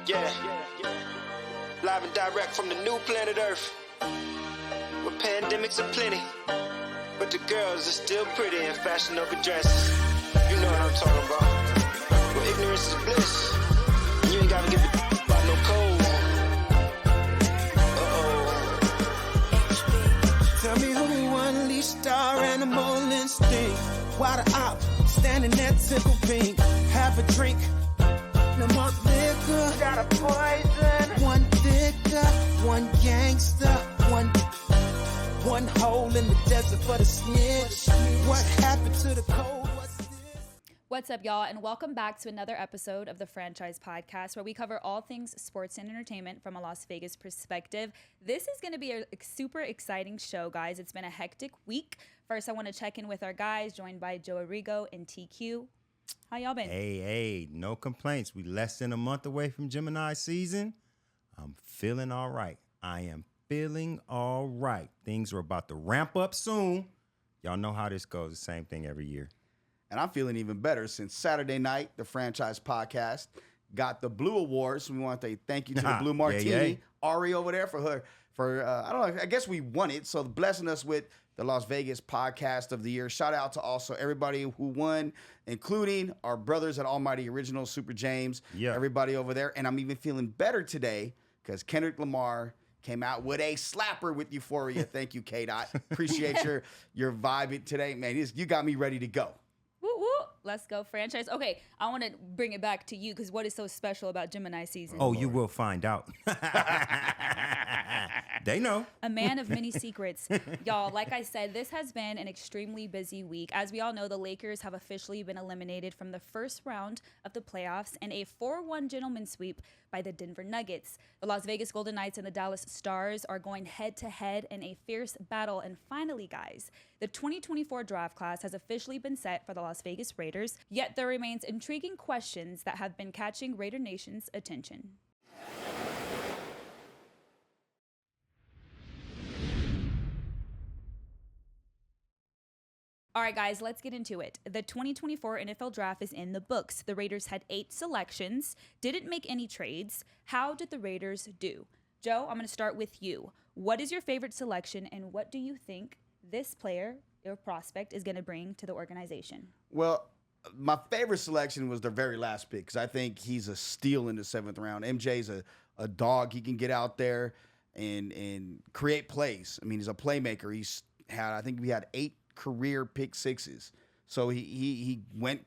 Yeah. Live and direct from the new planet Earth, where pandemics are plenty, but the girls are still pretty in fashionable dresses. You know what I'm talking about. Where ignorance is bliss, and you ain't gotta give a about no code. Tell me who unleashed our animal instinct. Why the op standing there tickle pink? Have a drink, no more liquor. Got a poison. One thicker, one gangster, one hole in the desert for the snitch. What happened to the cold? What's up, y'all, and welcome back to another episode of the Franchise Podcast, where we cover all things sports and entertainment from a Las Vegas perspective. This is going to be a super exciting show, guys. It's been a hectic week. First, I want to check in with our guys, joined by Joe Arrigo and TQ. How y'all been? Hey, no complaints. We less than a month away from Gemini season. I'm feeling all right. I am feeling all right. Things are about to ramp up soon. Y'all know how this goes. The same thing every year. And I'm feeling even better since Saturday night, the Franchise Podcast got the Blue Awards. We want to say thank you to the Blue Martini, Ari over there for I don't know, I guess we won it. So blessing us with the Las Vegas Podcast of the Year. Shout out to also everybody who won, including our brothers at Almighty Original, Super James, everybody over there. And I'm even feeling better today because Kendrick Lamar came out with a slapper with Euphoria. Thank you, K-Dot. Appreciate your vibe today. Man, you got me ready to go. Woo, woo. Let's go, Franchise. Okay, I want to bring it back to you because what is so special about Gemini season? Oh, you will find out. They know. A man of many secrets. Y'all, like I said, this has been an extremely busy week. As we all know, the Lakers have officially been eliminated from the first round of the playoffs in a 4-1 gentleman's sweep by the Denver Nuggets. The Las Vegas Golden Knights and the Dallas Stars are going head-to-head in a fierce battle. And finally, guys, the 2024 draft class has officially been set for the Las Vegas Raiders, yet there remains intriguing questions that have been catching Raider Nation's attention. All right, guys, let's get into it. The 2024 NFL Draft is in the books. The Raiders had 8 selections, didn't make any trades. How did the Raiders do? Joe, I'm going to start with you. What is your favorite selection, and what do you think this player or prospect is going to bring to the organization? Well, my favorite selection was their very last pick because I think he's a steal in the 7th round. MJ's a dog. He can get out there and create plays. I mean, he's a playmaker. I think we had 8 career pick sixes. So he went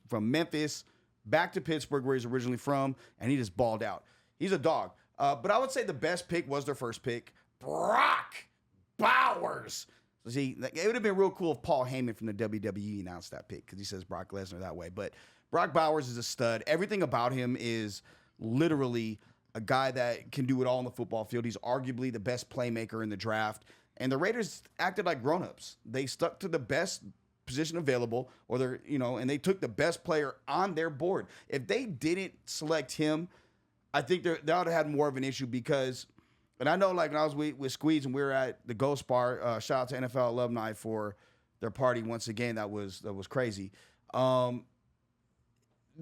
from Memphis back to Pittsburgh, where he's originally from, and he just balled out. He's a dog. But I would say the best pick was their first pick, Brock Bowers. So see, it would have been real cool if Paul Heyman from the WWE announced that pick because he says Brock Lesnar that way. But Brock Bowers is a stud. Everything about him is literally a guy that can do it all on the football field. He's arguably the best playmaker in the draft. And the Raiders acted like grown-ups. They stuck to the best position available, and they took the best player on their board. If they didn't select him, I think they would have had more of an issue because, and I know like when I was with Squeeze and we were at the Ghost Bar, shout out to NFL alumni for their party once again. That was crazy. The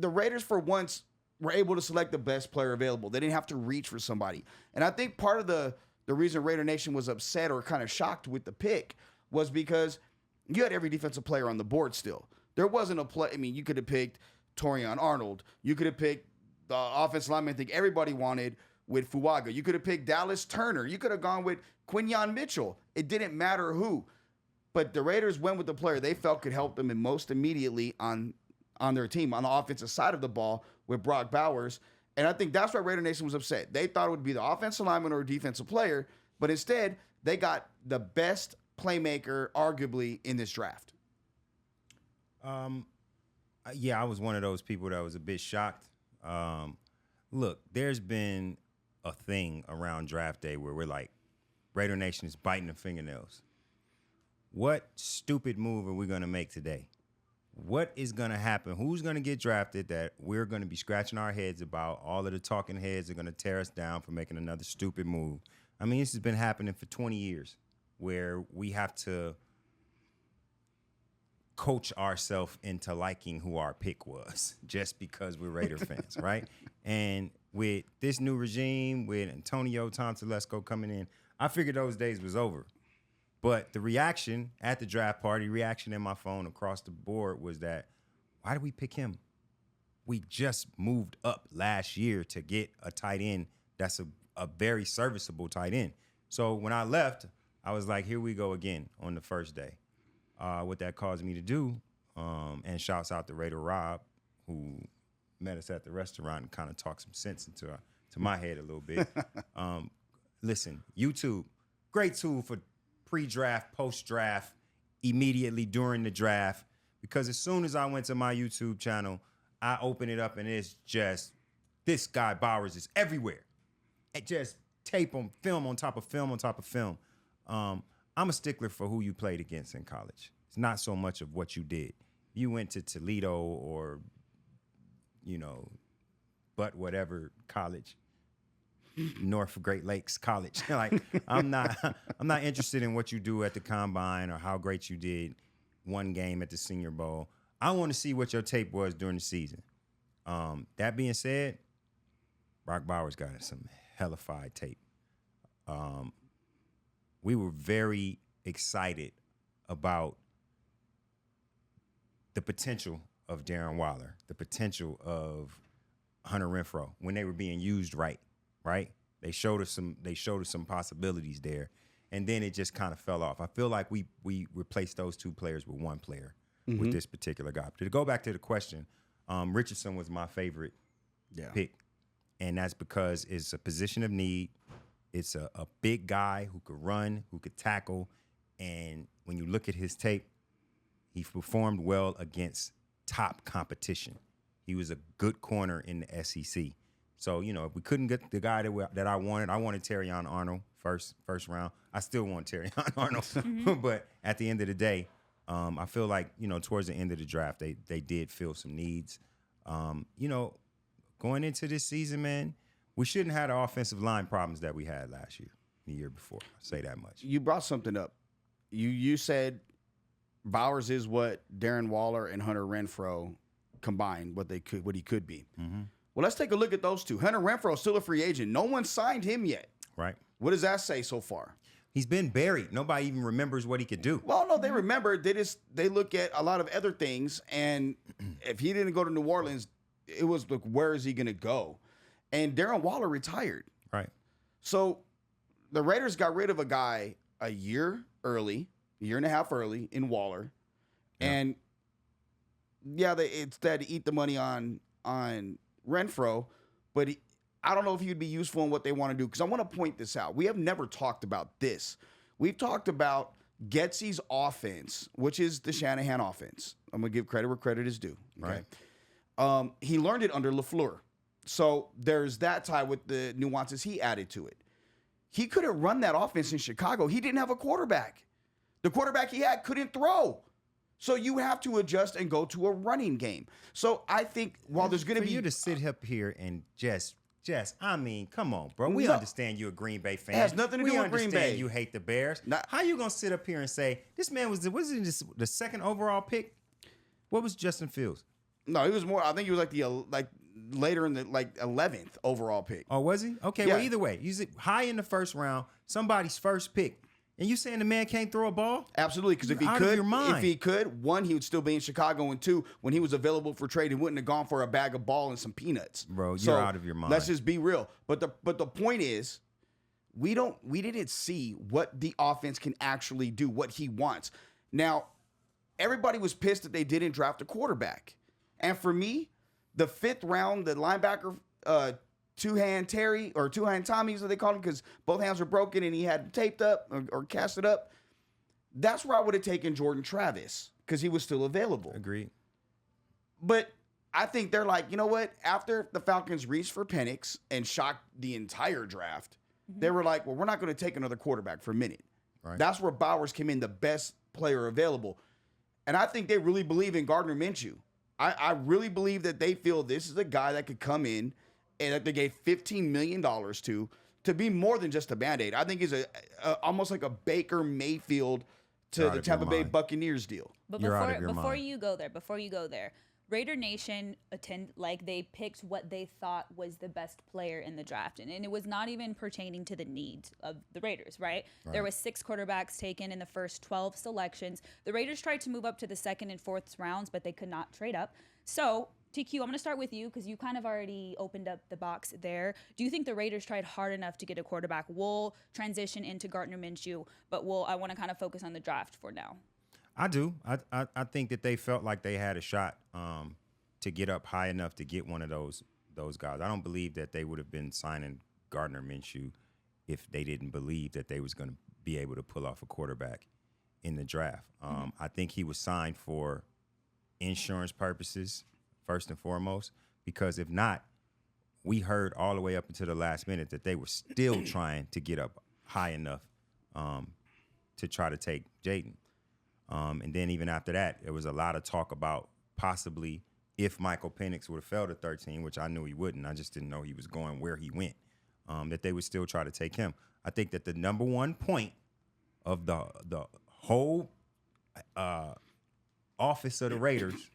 Raiders for once were able to select the best player available. They didn't have to reach for somebody. And I think part of the reason Raider Nation was upset or kind of shocked with the pick was because you had every defensive player on the board still. There wasn't a play. I mean, you could have picked Torian Arnold. You could have picked the offensive lineman I think everybody wanted with Fuaga. You could have picked Dallas Turner. You could have gone with Quinyon Mitchell. It didn't matter who. But the Raiders went with the player they felt could help them and most immediately on their team, on the offensive side of the ball with Brock Bowers. And I think that's why Raider Nation was upset. They thought it would be the offensive lineman or defensive player, but instead they got the best playmaker, arguably, in this draft. Yeah, I was one of those people that was a bit shocked. Look, there's been a thing around draft day where we're like, Raider Nation is biting the fingernails. What stupid move are we going to make today? What is going to happen? Who's going to get drafted that we're going to be scratching our heads about? All of the talking heads are going to tear us down for making another stupid move. I mean, this has been happening for 20 years where we have to coach ourselves into liking who our pick was just because we're Raider fans, right? And with this new regime, with Antonio Tom Telesco coming in, I figured those days was over. But the reaction at the draft party, reaction in my phone across the board was that, why did we pick him? We just moved up last year to get a tight end that's a very serviceable tight end. So when I left, I was like, here we go again on the first day. What that caused me to do, and shouts out to Raider Rob, who met us at the restaurant and kind of talked some sense into my head a little bit. Listen, YouTube, great tool for pre-draft, post-draft, immediately during the draft, because as soon as I went to my YouTube channel, I open it up and it's just, this guy Bowers is everywhere. It just tape on film on top of film on top of film. I'm a stickler for who you played against in college. It's not so much of what you did. You went to Toledo or, but whatever college, North Great Lakes College. Like, I'm not interested in what you do at the combine or how great you did one game at the Senior Bowl. I want to see what your tape was during the season. That being said, Brock Bowers got some hellified tape. We were very excited about the potential of Darren Waller, the potential of Hunter Renfrow when they were being used right? They showed us some possibilities there, and then it just kind of fell off. I feel like we replaced those two players with one player with this particular guy. To go back to the question, Richardson was my favorite pick, and that's because it's a position of need. It's a big guy who could run, who could tackle, and when you look at his tape, he performed well against top competition. He was a good corner in the SEC. So, if we couldn't get the guy that I wanted Terrion Arnold first round. I still want Terrion Arnold. But at the end of the day, I feel like, towards the end of the draft, they did fill some needs. Going into this season, man, we shouldn't have the offensive line problems that we had last year, the year before. I'll say that much. You brought something up. You said Bowers is what Darren Waller and Hunter Renfrow combined, what he could be. Mm-hmm. Well, let's take a look at those two. Hunter Renfrow is still a free agent. No one signed him yet. Right. What does that say so far? He's been buried. Nobody even remembers what he could do. Well, no, they remember. They look at a lot of other things, and if he didn't go to New Orleans, it was like, where is he going to go? And Darren Waller retired. Right. So the Raiders got rid of a guy a year and a half early in Waller. Yeah. And it's that to eat the money on Renfrow, but I don't know if he'd be useful in what they want to do, because I want to point this out. We have never talked about this. We've talked about Getsy's offense, which is the Shanahan offense. I'm going to give credit where credit is due. Okay. Right. He learned it under LaFleur. So there's that tie with the nuances he added to it. He couldn't run that offense in Chicago. He didn't have a quarterback. The quarterback he had couldn't throw. So you have to adjust and go to a running game. So I think while there's going to be... For you to sit up here and just, I mean, come on, bro. We understand you're a Green Bay fan. It has nothing to do with Green Bay. We understand you hate the Bears. How you going to sit up here and say, this man was the second overall pick? What was Justin Fields? No, he was more... I think he was later in the 11th overall pick. Oh, was he? Okay, yeah. Well, either way, he's high in the first round, somebody's first pick. And you saying the man can't throw a ball? Absolutely, because if he could, one, he would still be in Chicago, and two, when he was available for trade, he wouldn't have gone for a bag of ball and some peanuts. Bro, you're out of your mind. Let's just be real. But the point is, we didn't see what the offense can actually do, what he wants. Now, everybody was pissed that they didn't draft a quarterback. And for me, the fifth round, the linebacker, two-hand Terry, or two-hand Tommy, as they call him, because both hands were broken and he had taped up or casted up. That's where I would have taken Jordan Travis, because he was still available. Agreed. But I think they're like, you know what? After the Falcons reached for Penix and shocked the entire draft, they were like, well, we're not going to take another quarterback for a minute. Right. That's where Bowers came in, the best player available. And I think they really believe in Gardner Minshew. I really believe that they feel this is a guy that could come in and that they gave $15 million to be more than just a Band-Aid. I think he's almost like a Baker Mayfield to the Tampa Bay Buccaneers deal. But before you go there, Raider Nation they picked what they thought was the best player in the draft, and it was not even pertaining to the needs of the Raiders, right? There was 6 quarterbacks taken in the first 12 selections. The Raiders tried to move up to the second and fourth rounds, but they could not trade up. So, TQ, I'm going to start with you because you kind of already opened up the box there. Do you think the Raiders tried hard enough to get a quarterback? We'll transition into Gardner Minshew, but I want to kind of focus on the draft for now. I do. I think that they felt like they had a shot to get up high enough to get one of those guys. I don't believe that they would have been signing Gardner Minshew if they didn't believe that they was going to be able to pull off a quarterback in the draft. I think he was signed for insurance purposes, first and foremost, because if not, we heard all the way up until the last minute that they were still trying to get up high enough to try to take Jaden. And then even after that, there was a lot of talk about possibly if Michael Penix would have fell to 13, which I knew he wouldn't. I just didn't know he was going where he went, that they would still try to take him. I think that the number one point of the whole office of the Raiders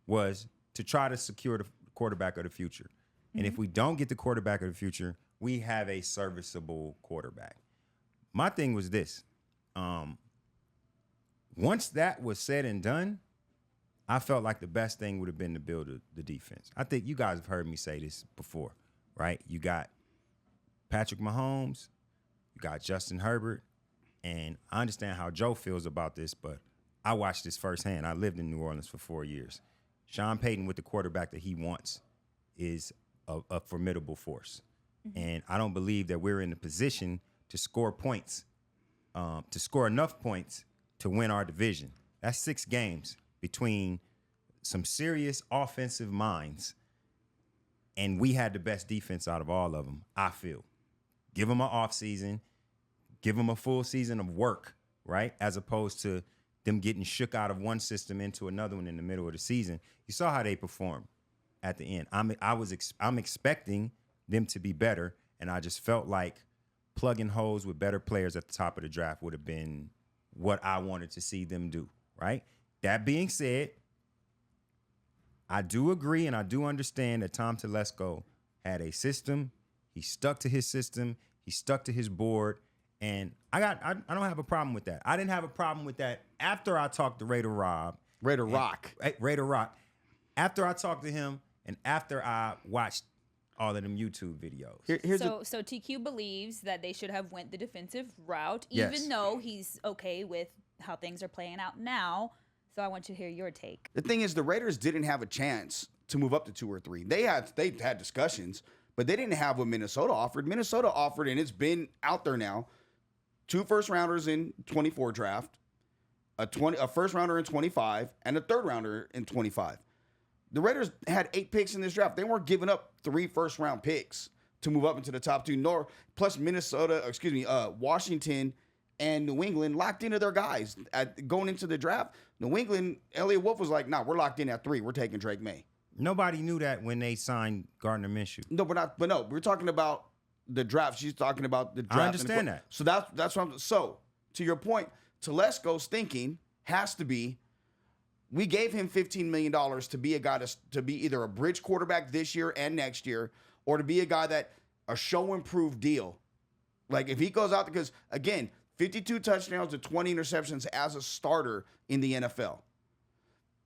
was to try to secure the quarterback of the future. And if we don't get the quarterback of the future, we have a serviceable quarterback. My thing was this. Once that was said and done, I felt like the best thing would have been to build the defense. I think you guys have heard me say this before, right? You got Patrick Mahomes, you got Justin Herbert, and I understand how Joe feels about this, but I watched this firsthand. I lived in New Orleans for 4 years. Sean Payton with the quarterback that he wants is a formidable force. And I don't believe that we're in the position to score points, to score enough points to win our division. That's 6 games between some serious offensive minds, and we had the best defense out of all of them, I feel. Give them an offseason, give them a full season of work, right? As opposed to them getting shook out of one system into another one in the middle of the season. You saw how they performed at the end. I'm expecting them to be better, and I just felt like plugging holes with better players at the top of the draft would have been what I wanted to see them do, right? That being said, I do agree and I do understand that Tom Telesco had a system. He stuck to his system. He stuck to his board. And I don't have a problem with that. I didn't have a problem with that after I talked to Raider Rock. After I talked to him and after I watched all of them YouTube videos. So TQ believes that they should have went the defensive route, Yes. even though he's okay with how things are playing out now. So I want you to hear your take. The thing is, the Raiders didn't have a chance to move up to 2 or 3. They had discussions, but they didn't have what Minnesota offered. Minnesota offered, and it's been out there now, 2 first-rounders in 24 draft, a first-rounder in 25, and a third-rounder in 25. The Raiders had 8 picks in this draft. They weren't giving up 3 first-round picks to move up into the top 2, nor plus Washington and New England locked into their guys going into the draft. New England, Elliot Wolf was like, we're locked in at 3. We're taking Drake May. Nobody knew that when they signed Gardner Minshew. No, we're talking about the draft. She's talking about the draft. I understand that. So that's what so to your point, Telesco's thinking has to be, we gave him $15 million to be a guy to be either a bridge quarterback this year and next year, or to be a guy that a show improved deal. Like if he goes out, because again, 52 touchdowns to 20 interceptions as a starter in the NFL.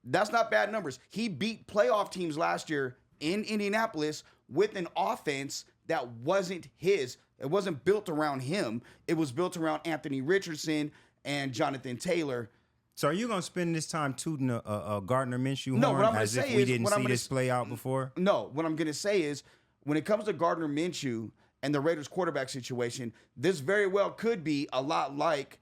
That's not bad numbers. He beat playoff teams last year in Indianapolis with an offense that wasn't his. It wasn't built around him. It was built around Anthony Richardson and Jonathan Taylor. So are you going to spend this time tooting a Gardner Minshew No, what I'm horn gonna as if say we is- didn't what I'm see gonna this play out before? No, what I'm going to say is when it comes to Gardner Minshew and the Raiders quarterback situation, this very well could be a lot like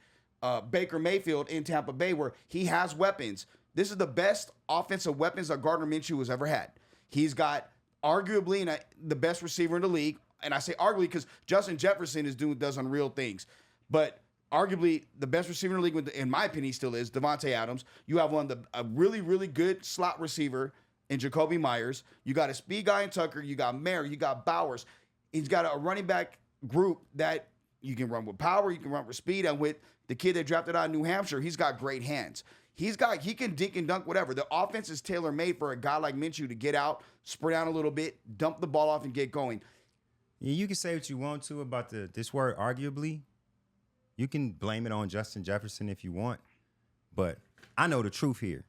Baker Mayfield in Tampa Bay, where he has weapons. This is the best offensive weapons that Gardner Minshew has ever had. He's got arguably the best receiver in the league, and I say arguably because Justin Jefferson does unreal things, but arguably the best receiver in the league, in my opinion, he still is Devontae Adams. You have a really, really good slot receiver in Jacoby Myers. You got a speed guy in Tucker. You got Mayer. You got Bowers. He's got a running back group that you can run with power, you can run with speed, and with the kid that drafted out of New Hampshire, he's got great hands. he can dink and dunk, whatever. The offense is tailor-made for a guy like Minshew to get out, spread out a little bit, dump the ball off, and get going. You can say what you want to about this word, arguably. You can blame it on Justin Jefferson if you want, but I know the truth here.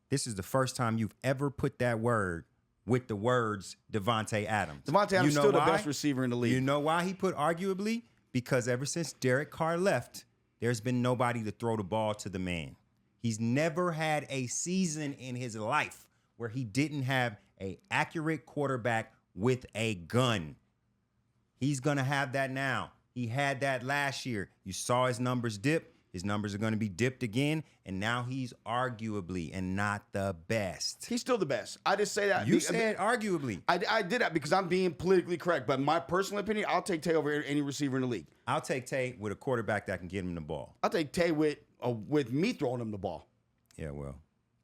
This is the first time you've ever put that word with the words Devontae Adams. Devontae Adams is still the best receiver in the league. You know why he put arguably? Because ever since Derek Carr left, there's been nobody to throw the ball to the man. He's never had a season in his life where he didn't have an accurate quarterback with a gun. He's going to have that now. He had that last year. You saw his numbers dip. His numbers are going to be dipped again. And now he's arguably and not the best. He's still the best. I just say that. You said arguably. I did that because I'm being politically correct. But my personal opinion, I'll take Tay over any receiver in the league. I'll take Tay with a quarterback that can get him the ball. I'll take Tay with me throwing him the ball. Yeah, well.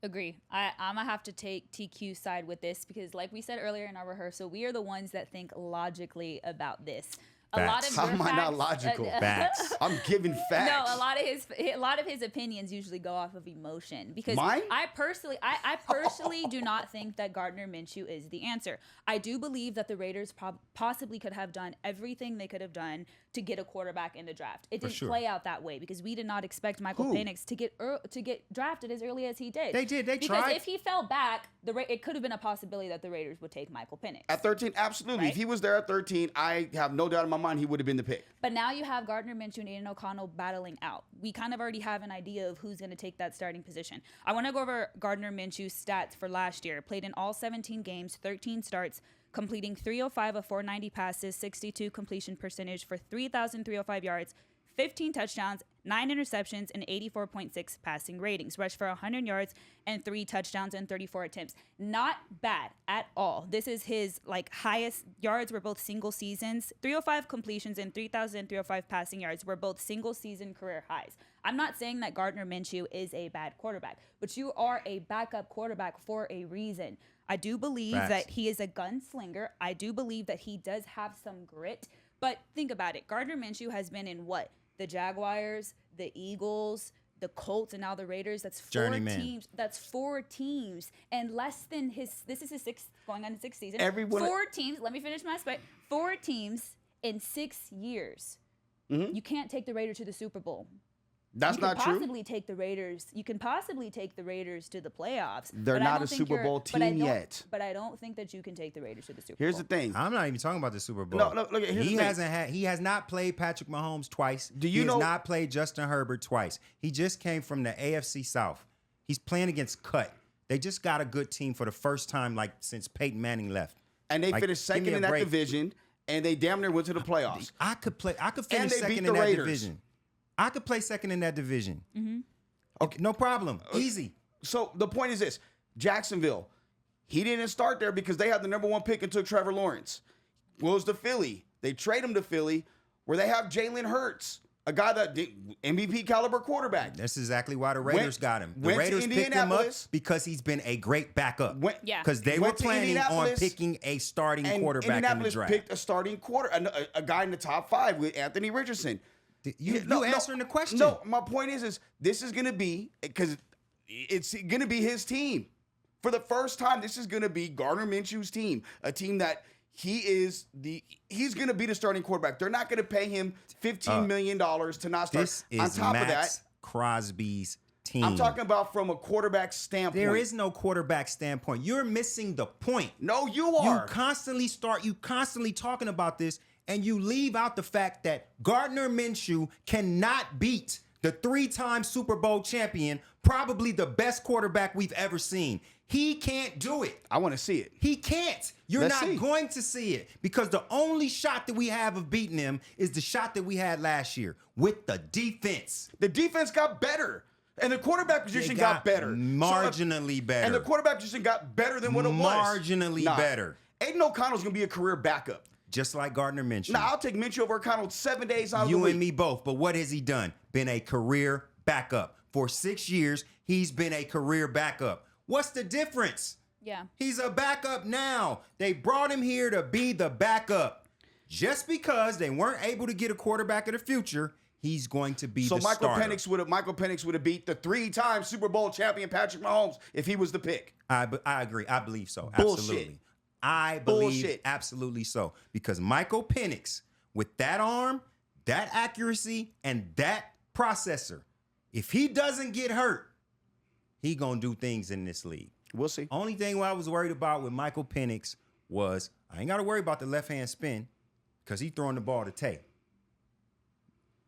Agree. I'm going to have to take TQ's side with this because like we said earlier in our rehearsal, we are the ones that think logically about this. Facts. How am I not logical? Facts. I'm giving facts. No, a lot of his opinions usually go off of emotion because Mine? I personally do not think that Gardner Minshew is the answer. I do believe that the Raiders possibly could have done everything they could have done to get a quarterback in the draft. It didn't play out that way because we did not expect Michael Penix to get drafted as early as he did. They did. They because tried. if he fell back, it could have been a possibility that the Raiders would take Michael Penix. At 13, absolutely. Right? If he was there at 13, I have no doubt in my mind he would have been the pick. But now you have Gardner Minshew and Aiden O'Connell battling out. We kind of already have an idea of who's going to take that starting position. I want to go over Gardner Minshew's stats for last year. Played in all 17 games, 13 starts, completing 305 of 490 passes, 62 completion percentage for 3,305 yards, 15 touchdowns, 9 interceptions, and 84.6 passing ratings. Rushed for 100 yards and 3 touchdowns and 34 attempts. Not bad at all. This is his highest yards were both single seasons. 305 completions and 3,305 passing yards were both single season career highs. I'm not saying that Gardner Minshew is a bad quarterback, but you are a backup quarterback for a reason. I do believe that he is a gunslinger. I do believe that he does have some grit. But think about it. Gardner Minshew has been in what? The Jaguars, the Eagles, the Colts, and now the Raiders. That's 4 teams. That's 4 teams. And less than this is his going on his 6th season. 4 teams. Let me finish my spot. 4 teams in 6 years. Mm-hmm. You can't take the Raiders to the Super Bowl. That's not true. You can possibly take the Raiders to the playoffs. They're not a Super Bowl team yet. But I don't think that you can take the Raiders to the Super Bowl. Here's the thing. I'm not even talking about the Super Bowl. No, look. He has not played Patrick Mahomes twice. He has not played Justin Herbert twice. He just came from the AFC South. He's playing against Cut. They just got a good team for the first time since Peyton Manning left. And they finished second in that division, and they damn near went to the playoffs. I could finish second in that division. I could play second in that division. Mm-hmm. Okay, no problem. Easy. So the point is this. Jacksonville, he didn't start there because they had the number 1 pick and took Trevor Lawrence. Goes to Philly. They trade him to Philly where they have Jalen Hurts, a guy that MVP caliber quarterback. That's exactly why the Raiders got him. The Raiders picked him up because he's been a great backup. Because they were planning on picking a starting quarterback in the draft. Picked a starting a guy in the top 5 with Anthony Richardson. You answering the question. No, my point is this is going to be, because it's going to be his team. For the first time, this is going to be Gardner Minshew's team, a team that he's going to be the starting quarterback. They're not going to pay him $15 million to not start. This is Max Crosby's team. I'm talking about from a quarterback standpoint. There is no quarterback standpoint. You're missing the point. No, you are. You constantly talking about this, and you leave out the fact that Gardner Minshew cannot beat the 3-time Super Bowl champion, probably the best quarterback we've ever seen. He can't do it. I want to see it. He can't. You're not going to see it because the only shot that we have of beating him is the shot that we had last year with the defense. The defense got better. And the quarterback position got better. Marginally better. And the quarterback position got better than what it was. Marginally better. Aiden O'Connell's going to be a career backup. Just like Gardner Minshew. Now, I'll take Minshew over O'Connell 7 days out of the week. You and me both. But what has he done? Been a career backup. For 6 years, he's been a career backup. What's the difference? Yeah. He's a backup now. They brought him here to be the backup. Just because they weren't able to get a quarterback of the future, he's going to be so the Michael starter. Penix would have beat the 3-time Super Bowl champion Patrick Mahomes if he was the pick. I agree. I believe so. Bullshit. Absolutely. I believe Bullshit. absolutely so. Because Michael Penix, with that arm, that accuracy, and that processor, if he doesn't get hurt, he gonna do things in this league. We'll see. Only thing I was worried about with Michael Penix was I ain't got to worry about the left-hand spin because he throwing the ball to Tay.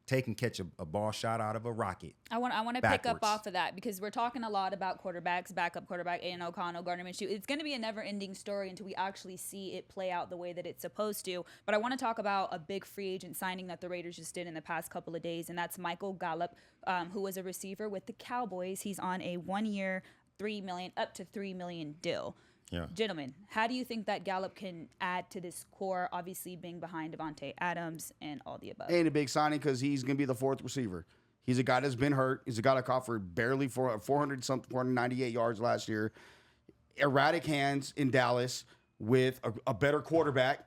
Tay can catch a ball shot out of a rocket. I want to pick up backwards. off of that because we're talking a lot about quarterbacks, backup quarterback, Aiden O'Connell, Gardner Minshew. It's going to be a never-ending story until we actually see it play out the way that it's supposed to. But I want to talk about a big free agent signing that the Raiders just did in the past couple of days, and that's Michael Gallup, who was a receiver with the Cowboys. He's on a 1-year, up to $3 million deal. Yeah. Gentlemen, how do you think that Gallup can add to this core, obviously being behind Devontae Adams and all the above? Ain't a big signing because he's going to be the fourth receiver. He's a guy that's been hurt. He's a guy that caught for barely 498 yards last year. Erratic hands in Dallas with a better quarterback.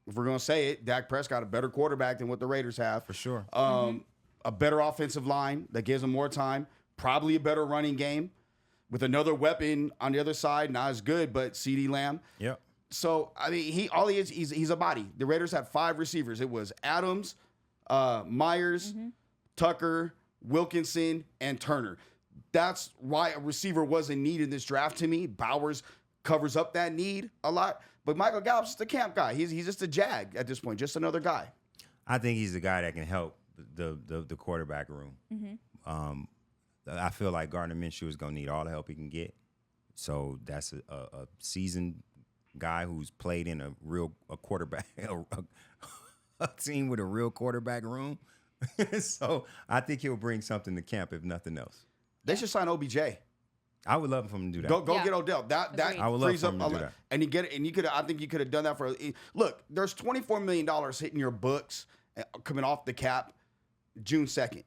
If we're going to say it, Dak Prescott, a better quarterback than what the Raiders have. For sure. A better offensive line that gives him more time. Probably a better running game. With another weapon on the other side, not as good, but CeeDee Lamb. Yep. So, I mean, he's a body. The Raiders had 5 receivers. It was Adams, Myers, Tucker, Wilkinson, and Turner. That's why a receiver wasn't needed in this draft to me. Bowers covers up that need a lot. But Michael Gallup's just a camp guy. He's just a jag at this point, just another guy. I think he's the guy that can help the quarterback room. I feel like Gardner Minshew is going to need all the help he can get. So that's a seasoned guy who's played in a quarterback, a team with a real quarterback room. So I think he'll bring something to camp, if nothing else. They should sign OBJ. I would love for him to do that. Go Yeah. get Odell. That Agreed. I would love frees for up him a to do lot. that. And you get it. And you could. I think you could have done that for. Look, there's $24 million hitting your books coming off the cap June 2nd.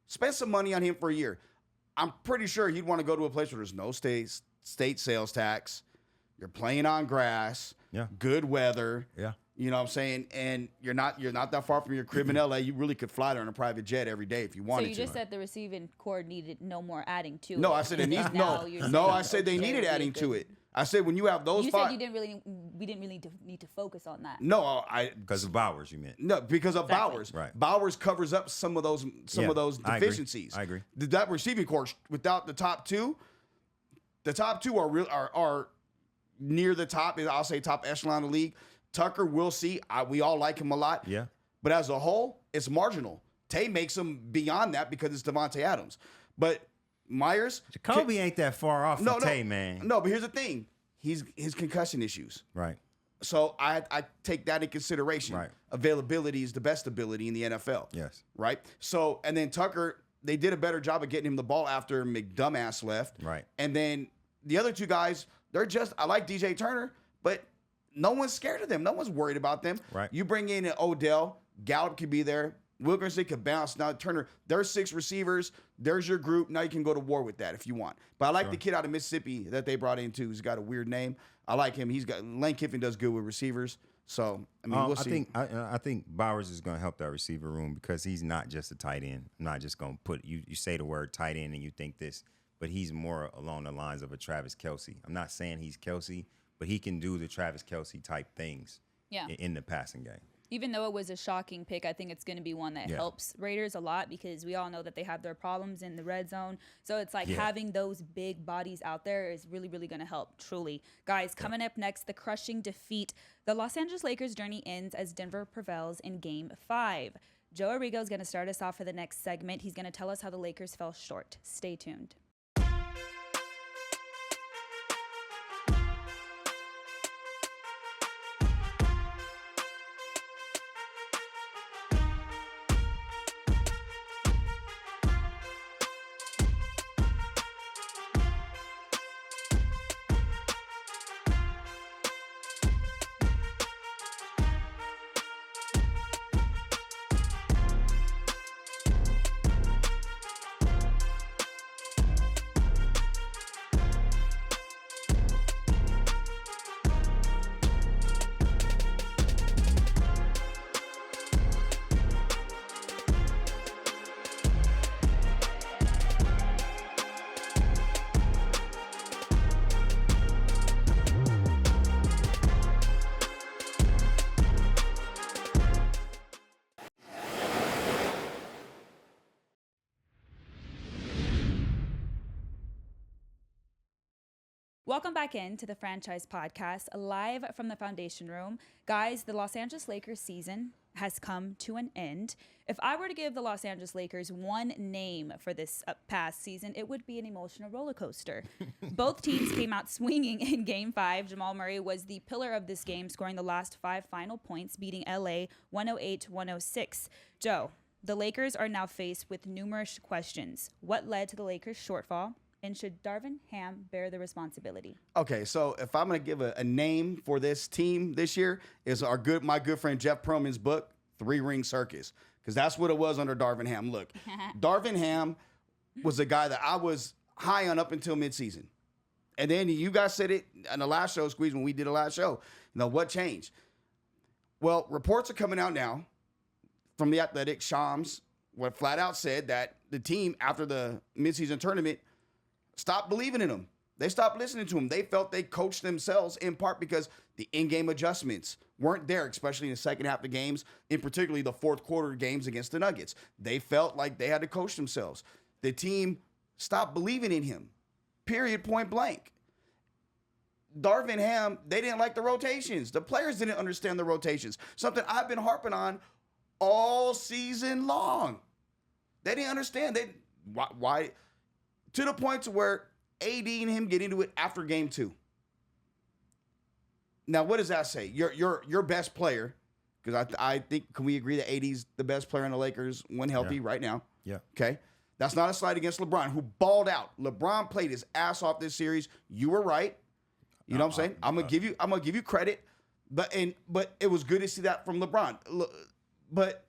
Spend some money on him for a year. I'm pretty sure he'd want to go to a place where there's no state sales tax. You're playing on grass. Yeah. Good weather. Yeah. You know what I'm saying? And you're not that far from your crib in LA. You really could fly there on a private jet every day if you So wanted you to. just said the receiving core needed no more adding to it. No, I said it needs Now you're saying I said they OBJ needed would be a adding to good- it. I said when you have those You five. said we didn't really need to focus on that. No, Because of Bowers, you meant. No, because of Exactly. Bowers. Right. Bowers covers up some of those Yeah, I agree. deficiencies. I agree. That receiving corps without the top two are near the top. I'll say top echelon of the league. Tucker, we'll see. We all like him a lot. Yeah. But as a whole, it's marginal. Tay makes him beyond that because it's Devontae Adams. But Myers, Jacoby ain't that far off no, from Tay, man. No, but here's the thing. His concussion issues. Right. So I take that in consideration. Right. Availability is the best ability in the NFL. Yes. Right? So, and then Tucker, they did a better job of getting him the ball after McDumbass left. Right. And then the other 2 guys, I like DJ Turner, but no one's scared of them. No one's worried about them. Right. You bring in Odell, Gallup could be there. Wilkinson could bounce. Now, Turner, there's 6 receivers. There's your group. Now you can go to war with that if you want. But I like the kid out of Mississippi that they brought in too. He's got a weird name. I like him. Lane Kiffin does good with receivers. So, I mean, we'll see. I think Bowers is going to help that receiver room because he's not just a tight end. I'm not just going to put you say the word tight end and you think this, but he's more along the lines of a Travis Kelce. I'm not saying he's Kelce, but he can do the Travis Kelce type things in the passing game. Even though it was a shocking pick, I think it's going to be one that helps Raiders a lot because we all know that they have their problems in the red zone. So it's like having those big bodies out there is really, really going to help, truly. Guys, coming up next, the crushing defeat. The Los Angeles Lakers' journey ends as Denver prevails in Game 5. Joe Arrigo is going to start us off for the next segment. He's going to tell us how the Lakers fell short. Stay tuned. Welcome back into the Franchise Podcast, live from the Foundation Room. Guys, the Los Angeles Lakers season has come to an end. If I were to give the Los Angeles Lakers one name for this past season, it would be an emotional roller coaster. Both teams came out swinging in Game 5. Jamal Murray was the pillar of this game, scoring the last 5 final points, beating LA 108-106. Joe, the Lakers are now faced with numerous questions. What led to the Lakers' shortfall? And should Darvin Ham bear the responsibility? Okay, so if I'm going to give a name for this team this year, is my good friend Jeff Pearlman's book, 3 Ring Circus, because that's what it was under Darvin Ham. Look, Darvin Ham was a guy that I was high on up until midseason. And then you guys said it on the last show, Squeeze, when we did the last show. You know, what changed? Well, reports are coming out now from the Athletic, Shams, what flat out said that the team, after the midseason tournament, stopped believing in him. They stopped listening to him. They felt they coached themselves in part because the in-game adjustments weren't there, especially in the second half of games, in particularly the fourth quarter games against the Nuggets. They felt like they had to coach themselves. The team stopped believing in him, period, point blank. Darvin Ham, they didn't like the rotations. The players didn't understand the rotations, something I've been harping on all season long. They didn't understand. Why? To the point to where AD and him get into it after game 2. Now, what does that say? Your best player, because I think, can we agree that AD's the best player in the Lakers when healthy right now? Yeah. Okay. That's not a slight against LeBron, who balled out. LeBron played his ass off this series. You were right. You know what I'm saying? I'm gonna give you credit, but it was good to see that from LeBron. But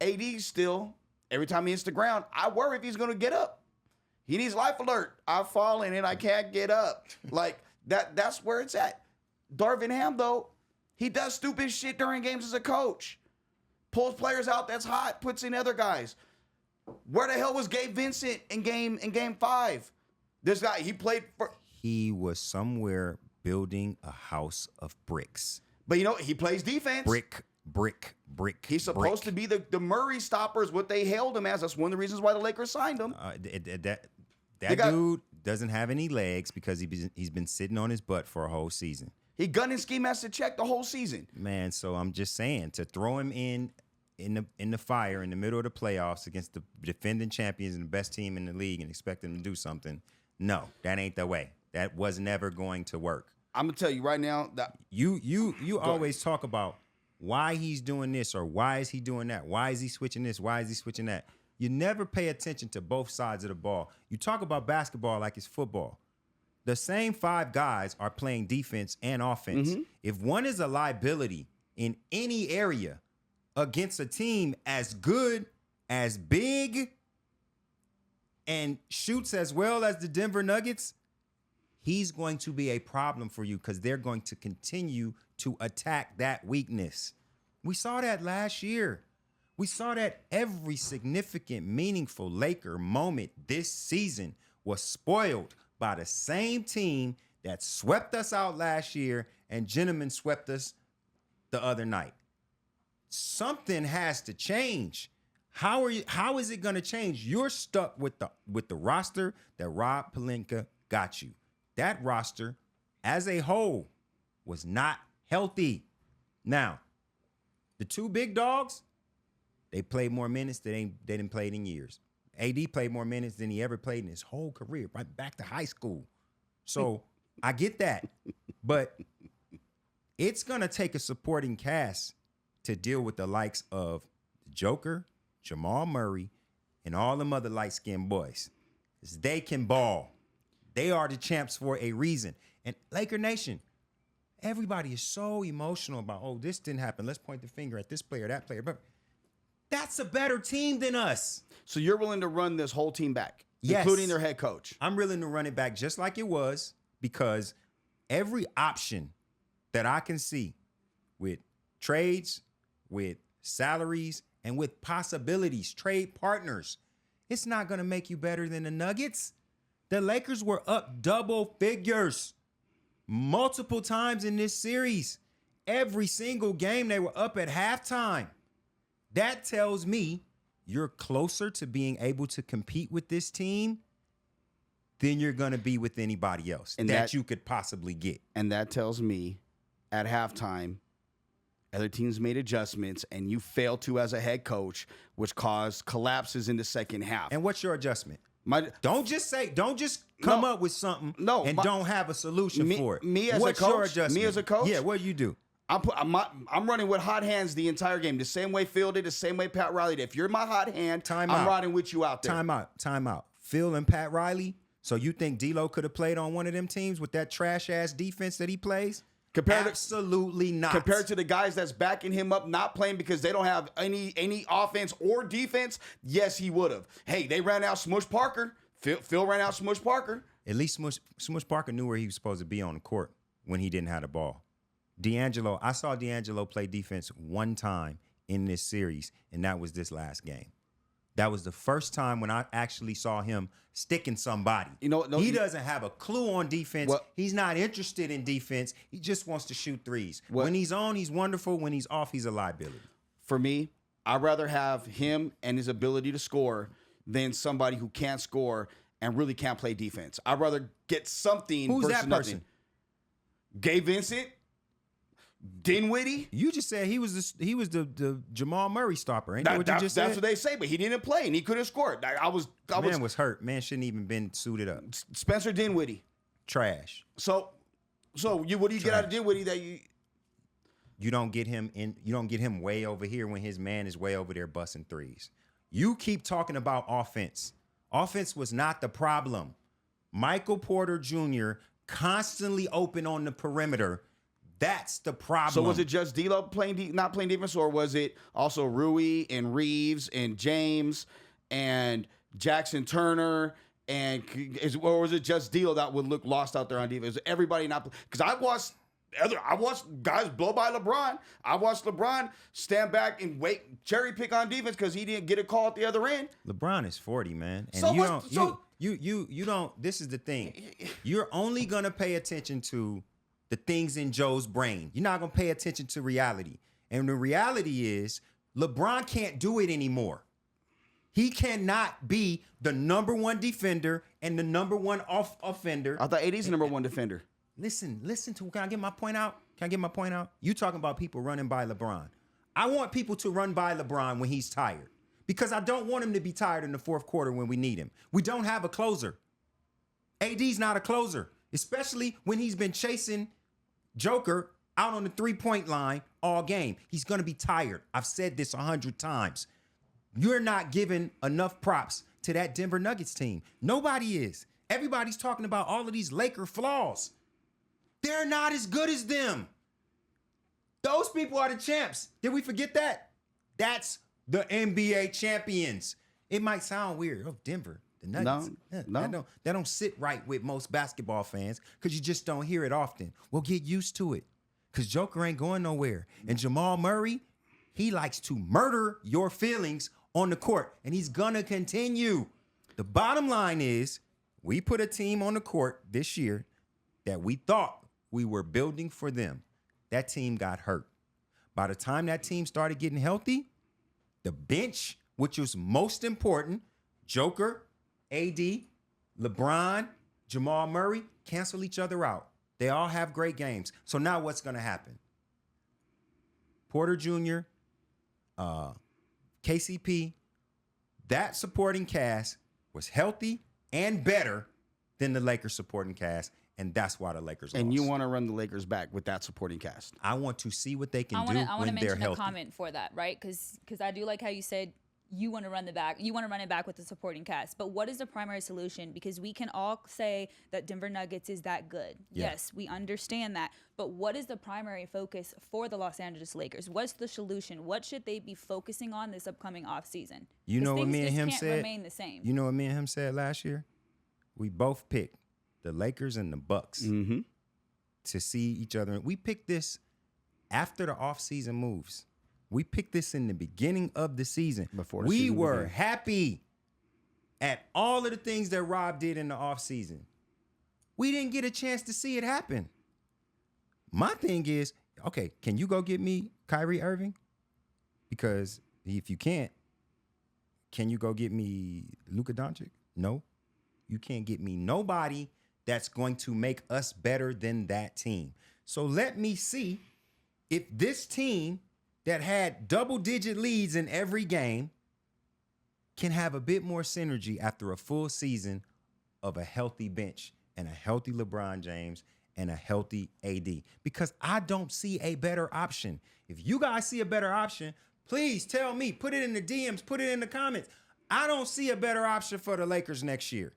AD still, every time he hits the ground, I worry if he's gonna get up. He needs life alert. I've fallen and I can't get up. Like that's where it's at. Darvin Ham, though, he does stupid shit during games as a coach. Pulls players out that's hot, puts in other guys. Where the hell was Gabe Vincent in game 5? This guy, He was somewhere building a house of bricks. But he plays defense. Brick. He's supposed to be the Murray stopper is what they hailed him as. That's one of the reasons why the Lakers signed him. That dude doesn't have any legs because he's been sitting on his butt for a whole season. He gun and scheme has to check the whole season. Man, so I'm just saying, to throw him in the fire in the middle of the playoffs against the defending champions and the best team in the league and expect him to do something, no, that ain't the way. That was never going to work. I'm gonna tell you right now that you always talk about why he's doing this or why is he doing that? Why is he switching this? Why is he switching that? You never pay attention to both sides of the ball. You talk about basketball like it's football. The same 5 guys are playing defense and offense. Mm-hmm. If one is a liability in any area against a team as good, as big, and shoots as well as the Denver Nuggets, he's going to be a problem for you because they're going to continue to attack that weakness. We saw that last year. We saw that every significant, meaningful Laker moment this season was spoiled by the same team that swept us out last year and gentlemen swept us the other night. Something has to change. How is it going to change? You're stuck with the roster that Rob Pelinka got you. That roster as a whole was not healthy. Now, the 2 big dogs, they played more minutes than they didn't play in years. AD played more minutes than he ever played in his whole career, right back to high school. So I get that. But it's going to take a supporting cast to deal with the likes of the Joker, Jamal Murray, and all them other light-skinned boys. They can ball. They are the champs for a reason. And Laker Nation, everybody is so emotional about, oh, this didn't happen. Let's point the finger at this player, that player. But that's a better team than us. So you're willing to run this whole team back, yes, including their head coach? I'm willing to run it back just like it was because every option that I can see with trades, with salaries, and with possibilities, trade partners, it's not going to make you better than the Nuggets. The Lakers were up double figures multiple times in this series. Every single game they were up at halftime. That tells me you're closer to being able to compete with this team then you're going to be with anybody else And that that- you could possibly get. And that tells me at halftime, other teams made adjustments and you failed to as a head coach, which caused collapses in the second half. And what's your adjustment? My, Don't just come No. up with something No, and my- don't have a solution for it. me as a What's your coach- adjustment? me as a coach? Yeah, what do you do? I'm running with hot hands the entire game, the same way Phil did, the same way Pat Riley did. If you're my hot hand, Time I'm out. riding with you out there. Time out. Phil and Pat Riley. So you think D'Lo could have played on one of them teams with that trash ass defense that he plays? Absolutely not. Compared to the guys that's backing him up, not playing because they don't have any offense or defense, yes, he would have. Hey, they ran out Smush Parker. Phil ran out Smush Parker. At least Smush Parker knew where he was supposed to be on the court when he didn't have the ball. I saw D'Angelo play defense one time in this series, and that was this last game. That was the first time when I actually saw him sticking somebody. He doesn't have a clue on defense. He's not interested in defense. He just wants to shoot threes. When he's on, he's wonderful. When he's off, he's a liability. For me, I'd rather have him and his ability to score than somebody who can't score and really can't play defense. I'd rather get something. Who's versus that nothing. person? Gabe Vincent, Dinwiddie. You just said he was the Jamal Murray stopper. Ain't that what you just said? That's what they say, but he didn't play and he couldn't score. Man was hurt. Man shouldn't even been suited up. Spencer Dinwiddie. Trash. So what do you get out of Dinwiddie that you don't get him in? You don't get him way over here when his man is way over there busting threes. You keep talking about offense. Offense was not the problem. Michael Porter Jr. constantly open on the perimeter. That's the problem. So was it just D'Lo not playing defense, or was it also Rui and Reeves and James and Jackson Turner, or was it just D'Lo that would look lost out there on defense? Everybody not because I watched guys blow by LeBron. I watched LeBron stand back and cherry pick on defense because he didn't get a call at the other end. LeBron is 40, man, and So you don't. This is the thing. You're only gonna pay attention to the things in Joe's brain. You're not going to pay attention to reality. And the reality is LeBron can't do it anymore. He cannot be the number one defender and the number one offender. I thought AD's the number one defender. Listen to, can I get my point out? You talking about people running by LeBron. I want people to run by LeBron when he's tired because I don't want him to be tired in the fourth quarter when we need him. We don't have a closer. AD's not a closer, especially when he's been chasing Joker out on the three-point line all game. He's going to be tired. I've said this 100 times. You're not giving enough props to that Denver Nuggets team. Nobody is. Everybody's talking about all of these Laker flaws. They're not as good as them. Those people are the champs. Did we forget that? That's the NBA champions. It might sound weird. Oh, Denver. The Nuggets. No. That don't sit right with most basketball fans because you just don't hear it often. Well, get used to it because Joker ain't going nowhere. And Jamal Murray, he likes to murder your feelings on the court, and he's going to continue. The bottom line is we put a team on the court this year that we thought we were building for them. That team got hurt. By the time that team started getting healthy, the bench, which was most important, Joker, AD, LeBron, Jamal Murray, cancel each other out. They all have great games. So now what's going to happen? Porter Jr., KCP, that supporting cast was healthy and better than the Lakers supporting cast, and that's why the Lakers lost. And you want to run the Lakers back with that supporting cast. I want to see what they can do I want when to they're mention healthy. a comment for that, right? Because I do like how you said you want to run it back with the supporting cast. But what is the primary solution? Because we can all say that Denver Nuggets is that good. Yeah. Yes, we understand that. But what is the primary focus for the Los Angeles Lakers? What's the solution? What should they be focusing on this upcoming offseason? You know what me and him can't said? Remain the same. You know what me and him said last year? We both picked the Lakers and the Bucks to see each other. We picked this after the offseason moves. We picked this in the beginning of the season. Before the we season were began. happy at all of the things that Rob did in the offseason. We didn't get a chance to see it happen. My thing is, okay, can you go get me Kyrie Irving? Because if you can't, can you go get me Luka Doncic? No. You can't get me nobody that's going to make us better than that team. So let me see if this team that had double-digit leads in every game can have a bit more synergy after a full season of a healthy bench and a healthy LeBron James and a healthy AD. Because I don't see a better option. If you guys see a better option, please tell me. Put it in the DMs. Put it in the comments. I don't see a better option for the Lakers next year.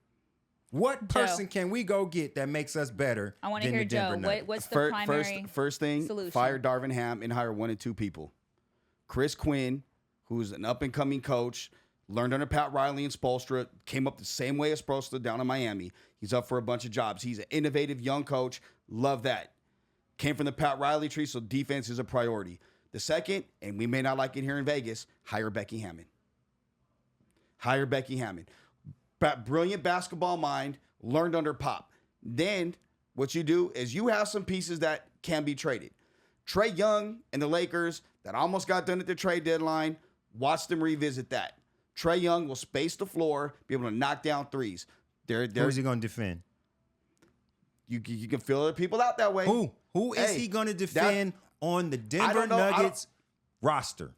What person can we go get that makes us better? I want to hear Joe. What's the primary first thing? solution? Fire Darvin Ham and hire 1 and 2 people. Chris Quinn, who's an up and coming coach, learned under Pat Riley and Spoelstra, came up the same way as Spoelstra down in Miami. He's up for a bunch of jobs. He's an innovative young coach. Love that. Came from the Pat Riley tree, so defense is a priority. The second, and we may not like it here in Vegas, hire Becky Hammon. Hire Becky Hammon. Brilliant basketball mind, learned under Pop. Then what you do is you have some pieces that can be traded. Trae Young and the Lakers that almost got done at the trade deadline, watch them revisit that. Trae Young will space the floor, be able to knock down threes. Who's he going to defend? You can fill other people out that way. Who is he going to defend on the Denver Nuggets roster?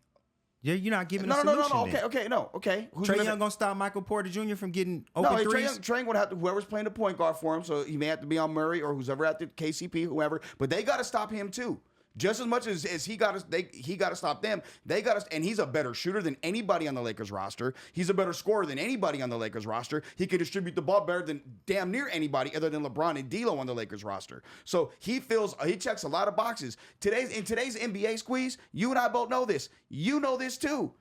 Yeah, you're not giving a solution. No. Okay. Trae Young gonna stop Michael Porter Jr. from getting open threes? Trae Young would have to, whoever's playing the point guard for him, so he may have to be on Murray or who's ever at the KCP, whoever. But they got to stop him too. Just as much as he got to stop them. They got to, and he's a better shooter than anybody on the Lakers roster. He's a better scorer than anybody on the Lakers roster. He can distribute the ball better than damn near anybody other than LeBron and D'Lo on the Lakers roster. So he checks a lot of boxes. In today's NBA squeeze, you and I both know this. You know this too.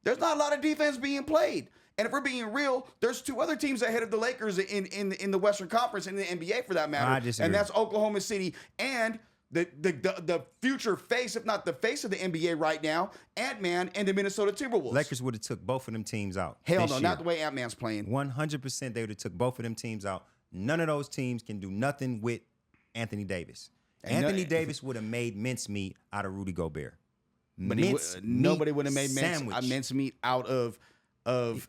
There's not a lot of defense being played. And if we're being real, there's 2 other teams ahead of the Lakers in the Western Conference and the NBA for that matter. I disagree. And that's Oklahoma City and the future face, if not the face of the NBA right now, Ant-Man and the Minnesota Timberwolves. Lakers would have took both of them teams out. Hell no, not the way Ant-Man's playing. 100% they would have took both of them teams out. None of those teams can do nothing with Anthony Davis. Anthony Davis would have made mincemeat out of Rudy Gobert. Nobody would have made mincemeat out of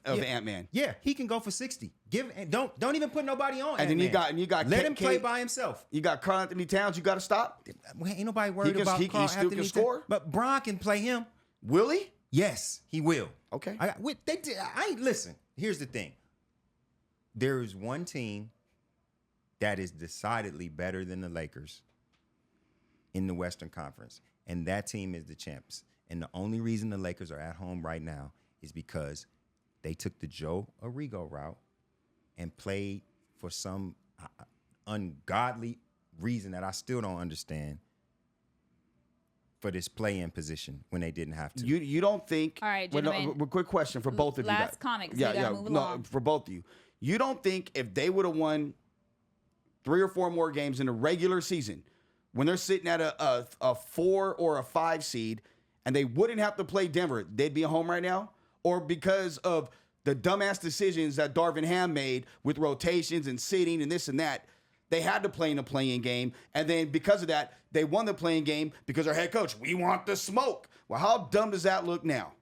Ant-Man. Yeah, he can go for 60. Don't even put nobody on. And Ant-Man. then you got let him play by himself. You got Karl Anthony Towns. You got to stop. Well, ain't nobody worried about Karl Anthony Towns. Score. But Bron can play him. Will he? Yes, he will. Okay. Listen. Here's the thing. There is one team that is decidedly better than the Lakers in the Western Conference, and that team is the champs. And the only reason the Lakers are at home right now is because they took the Joe Arrigo route and played for some ungodly reason that I still don't understand for this play-in position when they didn't have to. You don't think? All right, gentlemen. Quick question for both of you. Last comment. Move along. For both of you. You don't think if they would have won 3 or 4 more games in the regular season, when they're sitting at a 4 or a 5 seed, and they wouldn't have to play Denver, they'd be at home right now? Or because of the dumbass decisions that Darvin Ham made with rotations and sitting and this and that, they had to play in a play-in game. And then because of that, they won the play-in game because our head coach, we want the smoke. Well, how dumb does that look now?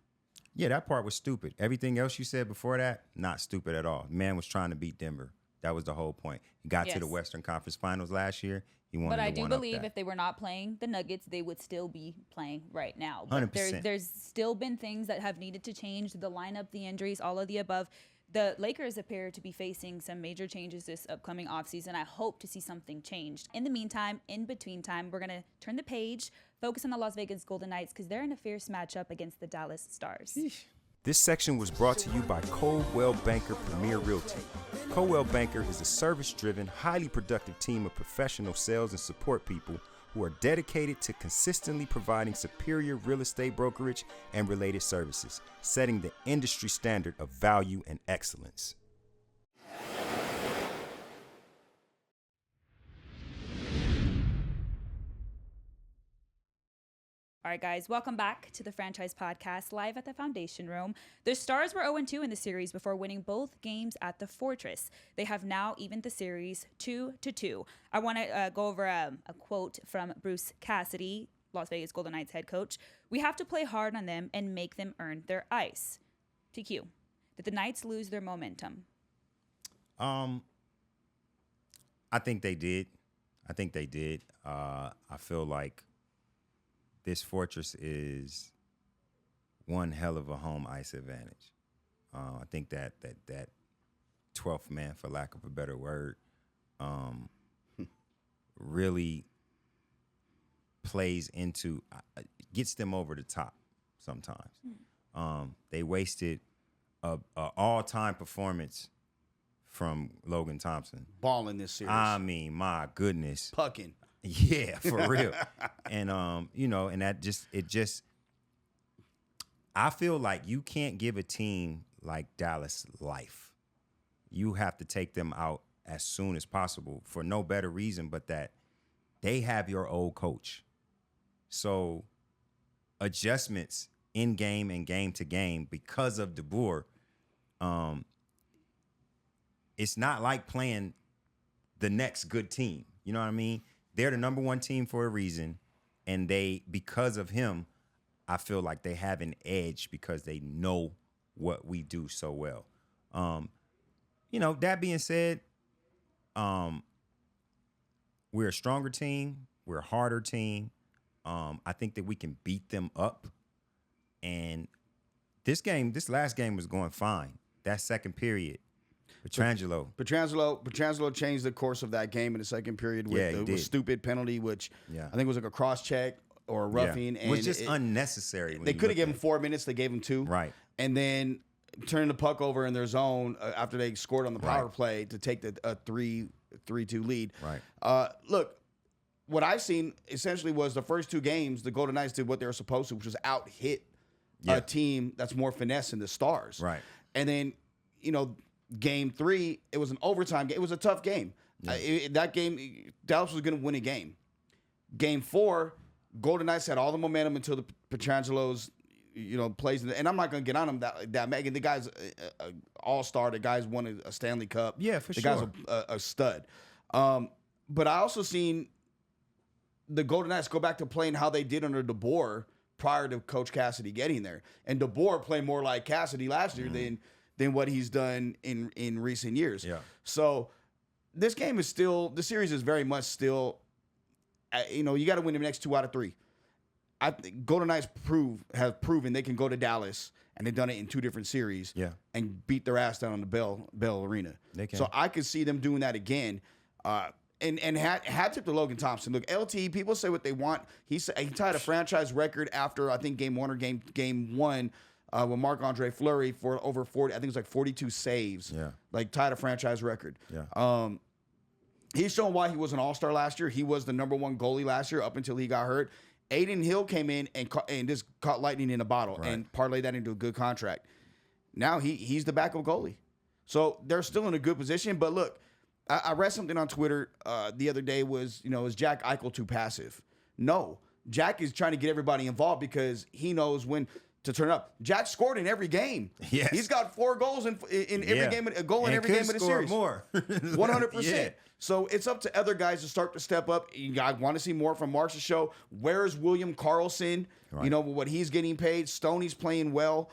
Yeah, that part was stupid. Everything else you said before that, not stupid at all. Man was trying to beat Denver. That was the whole point. He got to the Western Conference Finals last year. He wanted But I to do believe if they were not playing the Nuggets, they would still be playing right now. But 100%. There's still been things that have needed to change. The lineup, the injuries, all of the above. The Lakers appear to be facing some major changes this upcoming offseason. I hope to see something changed. In the meantime, in between time, we're going to turn the page, focus on the Las Vegas Golden Knights because they're in a fierce matchup against the Dallas Stars. This section was brought to you by Coldwell Banker Premier Realty. Coldwell Banker is a service-driven, highly productive team of professional sales and support people who are dedicated to consistently providing superior real estate brokerage and related services, setting the industry standard of value and excellence. All right, guys, welcome back to the Franchise Podcast, live at the Foundation Room. The Stars were 0-2 in the series before winning both games at the Fortress. They have now evened the series 2-2. I want to go over a quote from Bruce Cassidy, Las Vegas Golden Knights head coach. "We have to play hard on them and make them earn their ice." TQ, did the Knights lose their momentum? I think they did. I feel like this fortress is one hell of a home ice advantage. I think that 12th man, for lack of a better word, really plays into, gets them over the top sometimes. They wasted a all-time performance from Logan Thompson. Balling this series. I mean, my goodness. Pucking. Yeah, for real. And and that I feel like you can't give a team like Dallas life. You have to take them out as soon as possible for no better reason but that they have your old coach. So adjustments in game and game to game because of DeBoer, it's not like playing the next good team. You know what I mean? They're the number one team for a reason, and because of him, I feel like they have an edge because they know what we do so well. That being said, we're a stronger team. We're a harder team. I think that we can beat them up. And this last game was going fine. That second period, Petrangelo changed the course of that game in the second period with the stupid penalty, which I think was like a cross check or a roughing. Yeah. And it was just unnecessary. They could have given him 4 minutes. They gave him 2. Right. And then turned the puck over in their zone after they scored on the power play to take the 3-2 lead. Right. Look, what I've seen essentially was the first 2 games, the Golden Knights did what they were supposed to, which was out-hit a team that's more finesse than the Stars. Right. And then, game 3, it was an overtime game. It was a tough game. Yeah. That game, Dallas was going to win a game. Game 4, Golden Knights had all the momentum until the Petrangelo's, plays. And I'm not going to get on him that Megan. The guy's an all-star. The guy's won a Stanley Cup. Yeah, for sure. The guy's a stud. But I also seen the Golden Knights go back to playing how they did under DeBoer prior to Coach Cassidy getting there. And DeBoer played more like Cassidy last year than what he's done in recent years. Yeah. So this game is still, the series is very much still, you got to win the next 2 out of 3. I think Golden Knights have proven they can go to Dallas, and they've done it in 2 different series, and beat their ass down on the Bell Arena. They can. So I could see them doing that again. And hat tip to Logan Thompson. Look, LT, people say what they want. He tied a franchise record after, I think, game 1 or game 1 with Marc-Andre Fleury for over 40. I think it was like 42 saves. Yeah. Like tied a franchise record. Yeah. He's shown why he was an all-star last year. He was the number 1 goalie last year up until he got hurt. Aiden Hill came in and just caught lightning in a bottle and parlayed that into a good contract. Now he's the backup goalie. So they're still in a good position. But look, I read something on Twitter the other day was, is Jack Eichel too passive? No. Jack is trying to get everybody involved because he knows when to turn up. Jack scored in every game. Yes. He's got 4 goals in every game, a goal in every game of the series. More. 100%. Yeah. So it's up to other guys to start to step up. I want to see more from Mark's show. Where is William Karlsson? Right. What he's getting paid. Stoney's playing well.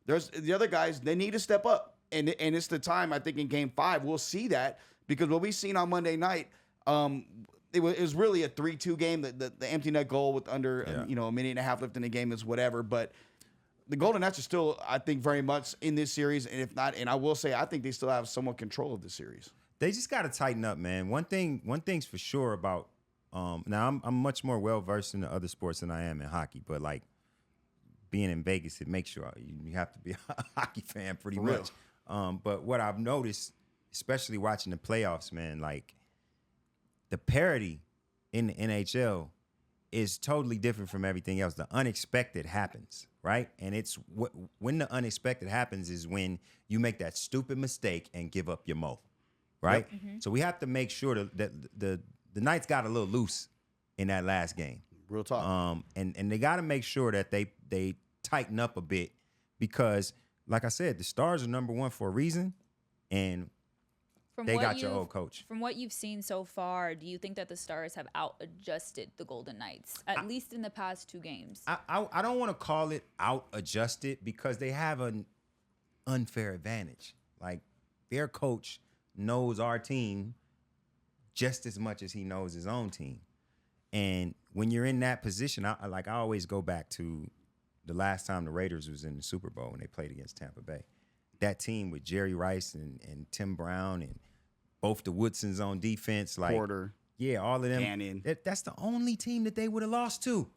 There's the other guys, they need to step up. And it's the time, I think, in Game 5, we'll see that. Because what we've seen on Monday night, it was really a 3-2 game. The empty net goal with under a minute and a half left in the game is whatever. But the Golden Knights are still, I think, very much in this series. And if not, and I will say, I think they still have somewhat control of the series. They just got to tighten up, man. One thing's for sure about now I'm much more well versed in the other sports than I am in hockey, but like being in Vegas, it makes sure you have to be a hockey fan pretty For much. But what I've noticed, especially watching the playoffs, man, like the parity in the NHL is totally different from everything else. The unexpected happens, right? And it's when the unexpected happens is when you make that stupid mistake and give up your mo. Right? Yep. Mm-hmm. So we have to make sure that the Knights got a little loose in that last game. Real talk. And they got to make sure that they tighten up a bit because, like I said, the Stars are number 1 for a reason, and they got your old coach. From what you've seen so far, do you think that the Stars have out-adjusted the Golden Knights, at least in the past 2 games? I don't want to call it out-adjusted because they have an unfair advantage. Like, their coach knows our team just as much as he knows his own team. And when you're in that position, I always go back to the last time the Raiders was in the Super Bowl when they played against Tampa Bay. That team with Jerry Rice and Tim Brown and both the Woodsons on defense, like Porter. Yeah, all of them. Cannon. That's the only team that they would have lost to.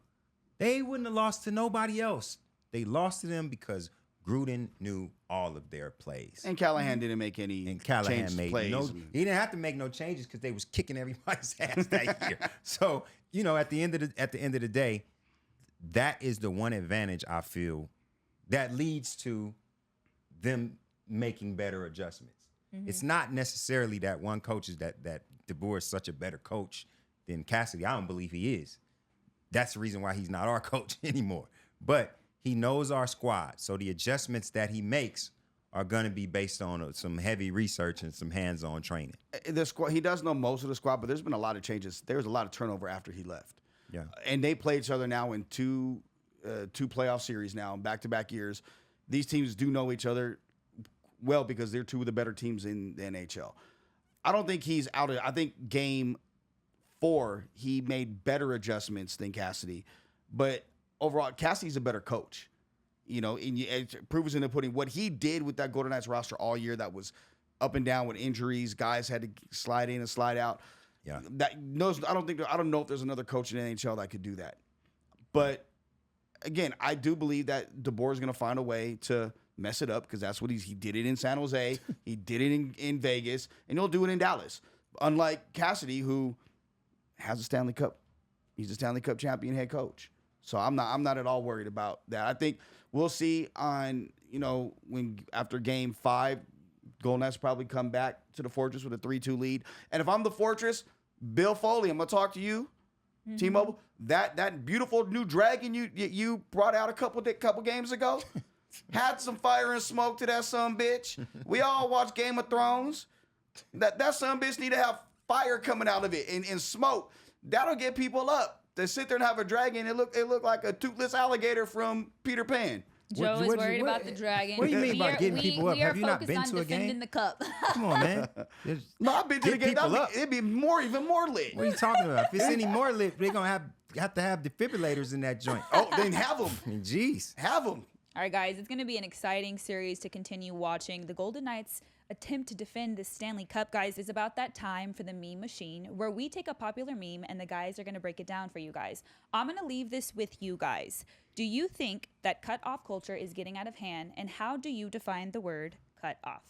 They wouldn't have lost to nobody else. They lost to them because Gruden knew all of their plays. And Callahan didn't make any And Callahan changes, made plays. no. He didn't have to make no changes because they was kicking everybody's ass that year. So at the end of the day, that is the one advantage I feel that leads to them making better adjustments. Mm-hmm. It's not necessarily that one coach is that DeBoer is such a better coach than Cassidy. I don't believe he is. That's the reason why he's not our coach anymore. But he knows our squad, so the adjustments that he makes are going to be based on some heavy research and some hands-on training. The squad, he does know most of the squad, but there's been a lot of changes. There was a lot of turnover after he left. Yeah. And they play each other now in two playoff series now, back-to-back years. These teams do know each other well because they're two of the better teams in the NHL. I don't think he's out of – I think game 4, he made better adjustments than Cassidy. But overall, Cassidy's a better coach. And it proves in the pudding. What he did with that Golden Knights roster all year that was up and down with injuries, guys had to slide in and slide out. Yeah. I don't know if there's another coach in the NHL that could do that. But again, I do believe that DeBoer is going to find a way to mess it up because that's what he did it in San Jose, he did it in Vegas, and he'll do it in Dallas. Unlike Cassidy, who has a Stanley Cup, he's a Stanley Cup champion head coach. So I'm not at all worried about that. I think we'll see on when after game 5, Golden Knights probably come back to the Fortress with a 3-2 lead. And if I'm the Fortress, Bill Foley, I'm gonna talk to you, T-Mobile. That beautiful new dragon you brought out a couple games ago had some fire and smoke to that son bitch. We all watch Game of Thrones. That son bitch need to have fire coming out of it and smoke. That'll get people up. To sit there and have a dragon, it look like a toothless alligator from Peter Pan. Joe is worried about the dragon. What do you mean by getting people up? Have you not been to a game? Defending the cup. Come on, man. No, I've been to the Get game. people up. It'd be even more lit. What are you talking about? If it's any more lit, they're going to have to have defibrillators in that joint. Oh, then have them. I mean, jeez. Have them. All right, guys, it's going to be an exciting series to continue watching. The Golden Knights attempt to defend the Stanley Cup. Guys, it's about that time for the meme machine where we take a popular meme and the guys are going to break it down for you guys. I'm going to leave this with you guys. Do you think that cut off culture is getting out of hand, and how do you define the word cut off?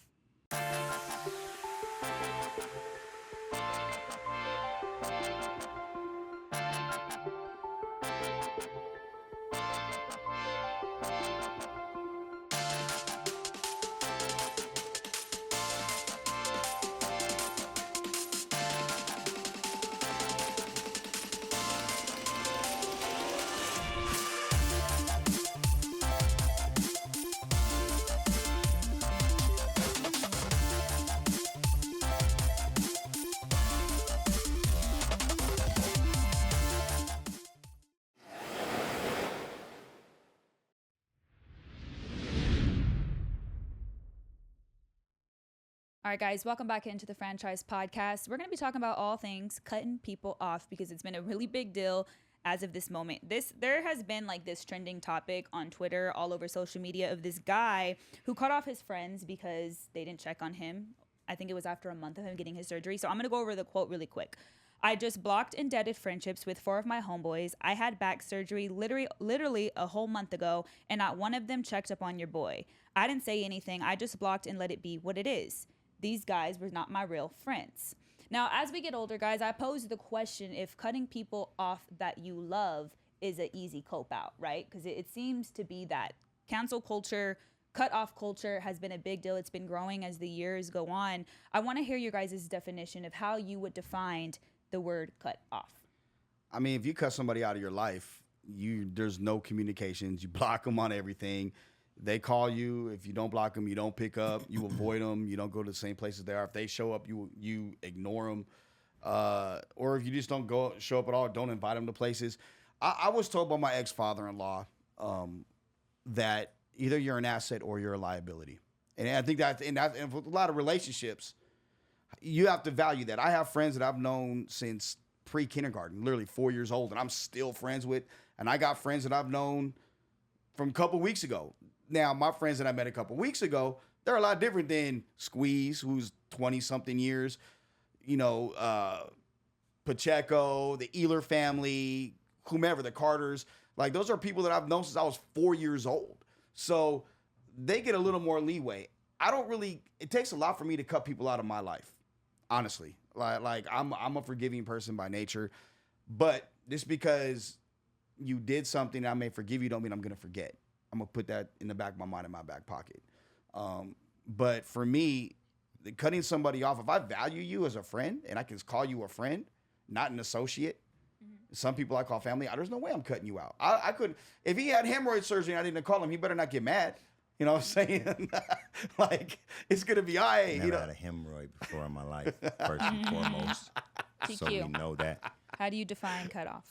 All right, guys, welcome back into the Franchise Podcast. We're going to be talking about all things cutting people off because it's been a really big deal as of this moment. There has been like this trending topic on Twitter, all over social media, of this guy who cut off his friends because they didn't check on him. I think it was after a month of him getting his surgery. So I'm going to go over the quote really quick. I just blocked indebted friendships with 4 of my homeboys. I had back surgery literally a whole month ago, and not one of them checked up on your boy. I didn't say anything. I just blocked and let it be what it is. These guys were not my real friends. Now, as we get older, guys, I pose the question if cutting people off that you love is an easy cope out, right? Because it seems to be that cancel culture, cut off culture has been a big deal. It's been growing as the years go on. I want to hear your guys' definition of how you would define the word cut off. I mean, if you cut somebody out of your life, there's no communications. You block them on everything. They call you. If you don't block them, you don't pick up. You avoid them. You don't go to the same places they are. If they show up, you ignore them. Or if you just don't show up at all, don't invite them to places. I was told by my ex-father-in-law that either you're an asset or you're a liability. And I think and with a lot of relationships, you have to value that. I have friends that I've known since pre-kindergarten, literally 4 years old, and I'm still friends with. And I got friends that I've known from a couple weeks ago. Now, my friends that I met a couple weeks ago, they're a lot different than Squeeze, who's 20-something years, Pacheco, the Ealer family, whomever, the Carters. Like, those are people that I've known since I was 4 years old. So they get a little more leeway. It takes a lot for me to cut people out of my life, honestly. Like I'm a forgiving person by nature, but just because you did something I may forgive you don't mean I'm going to forget. I'm going to put that in the back of my mind, in my back pocket. But for me, cutting somebody off, if I value you as a friend and I can call you a friend, not an associate, some people I call family, there's no way I'm cutting you out. I couldn't, if he had hemorrhoid surgery and I didn't call him, he better not get mad. You know what I'm saying? Like, it's going to be all right. Never had a hemorrhoid before in my life, first and foremost. So we know that. How do you define cutoff?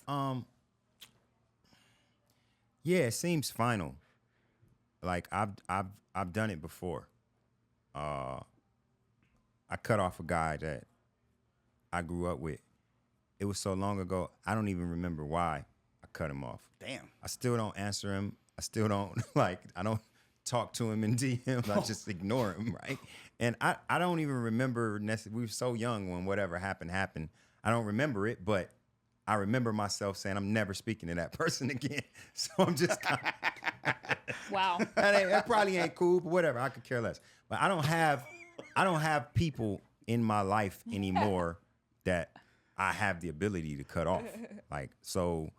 Yeah, it seems final. Like I've done it before. I cut off a guy that I grew up with. It was so long ago, I don't even remember why I cut him off. Damn. I still don't answer him. I still don't I don't talk to him in DMs. I just ignore him, right? And I don't even remember we were so young when whatever happened. I don't remember it, but I remember myself saying I'm never speaking to that person again. So I'm just Wow. that probably ain't cool, but whatever. I could care less. But I don't have people in my life anymore that I have the ability to cut off. Like, so,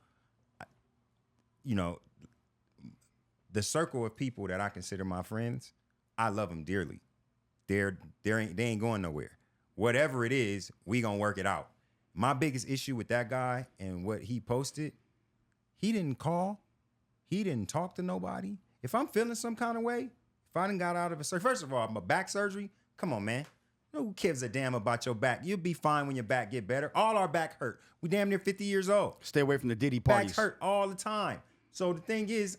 the circle of people that I consider my friends, I love them dearly. They ain't going nowhere. Whatever it is, we gonna work it out. My biggest issue with that guy and what he posted, he didn't call. He didn't talk to nobody. If I'm feeling some kind of way, if I done got out of a surgery, first of all, my back surgery, come on, man. Who gives a damn about your back? You'll be fine when your back get better. All our back hurt. We damn near 50 years old. Stay away from the Diddy parties. Backs hurt all the time. So the thing is,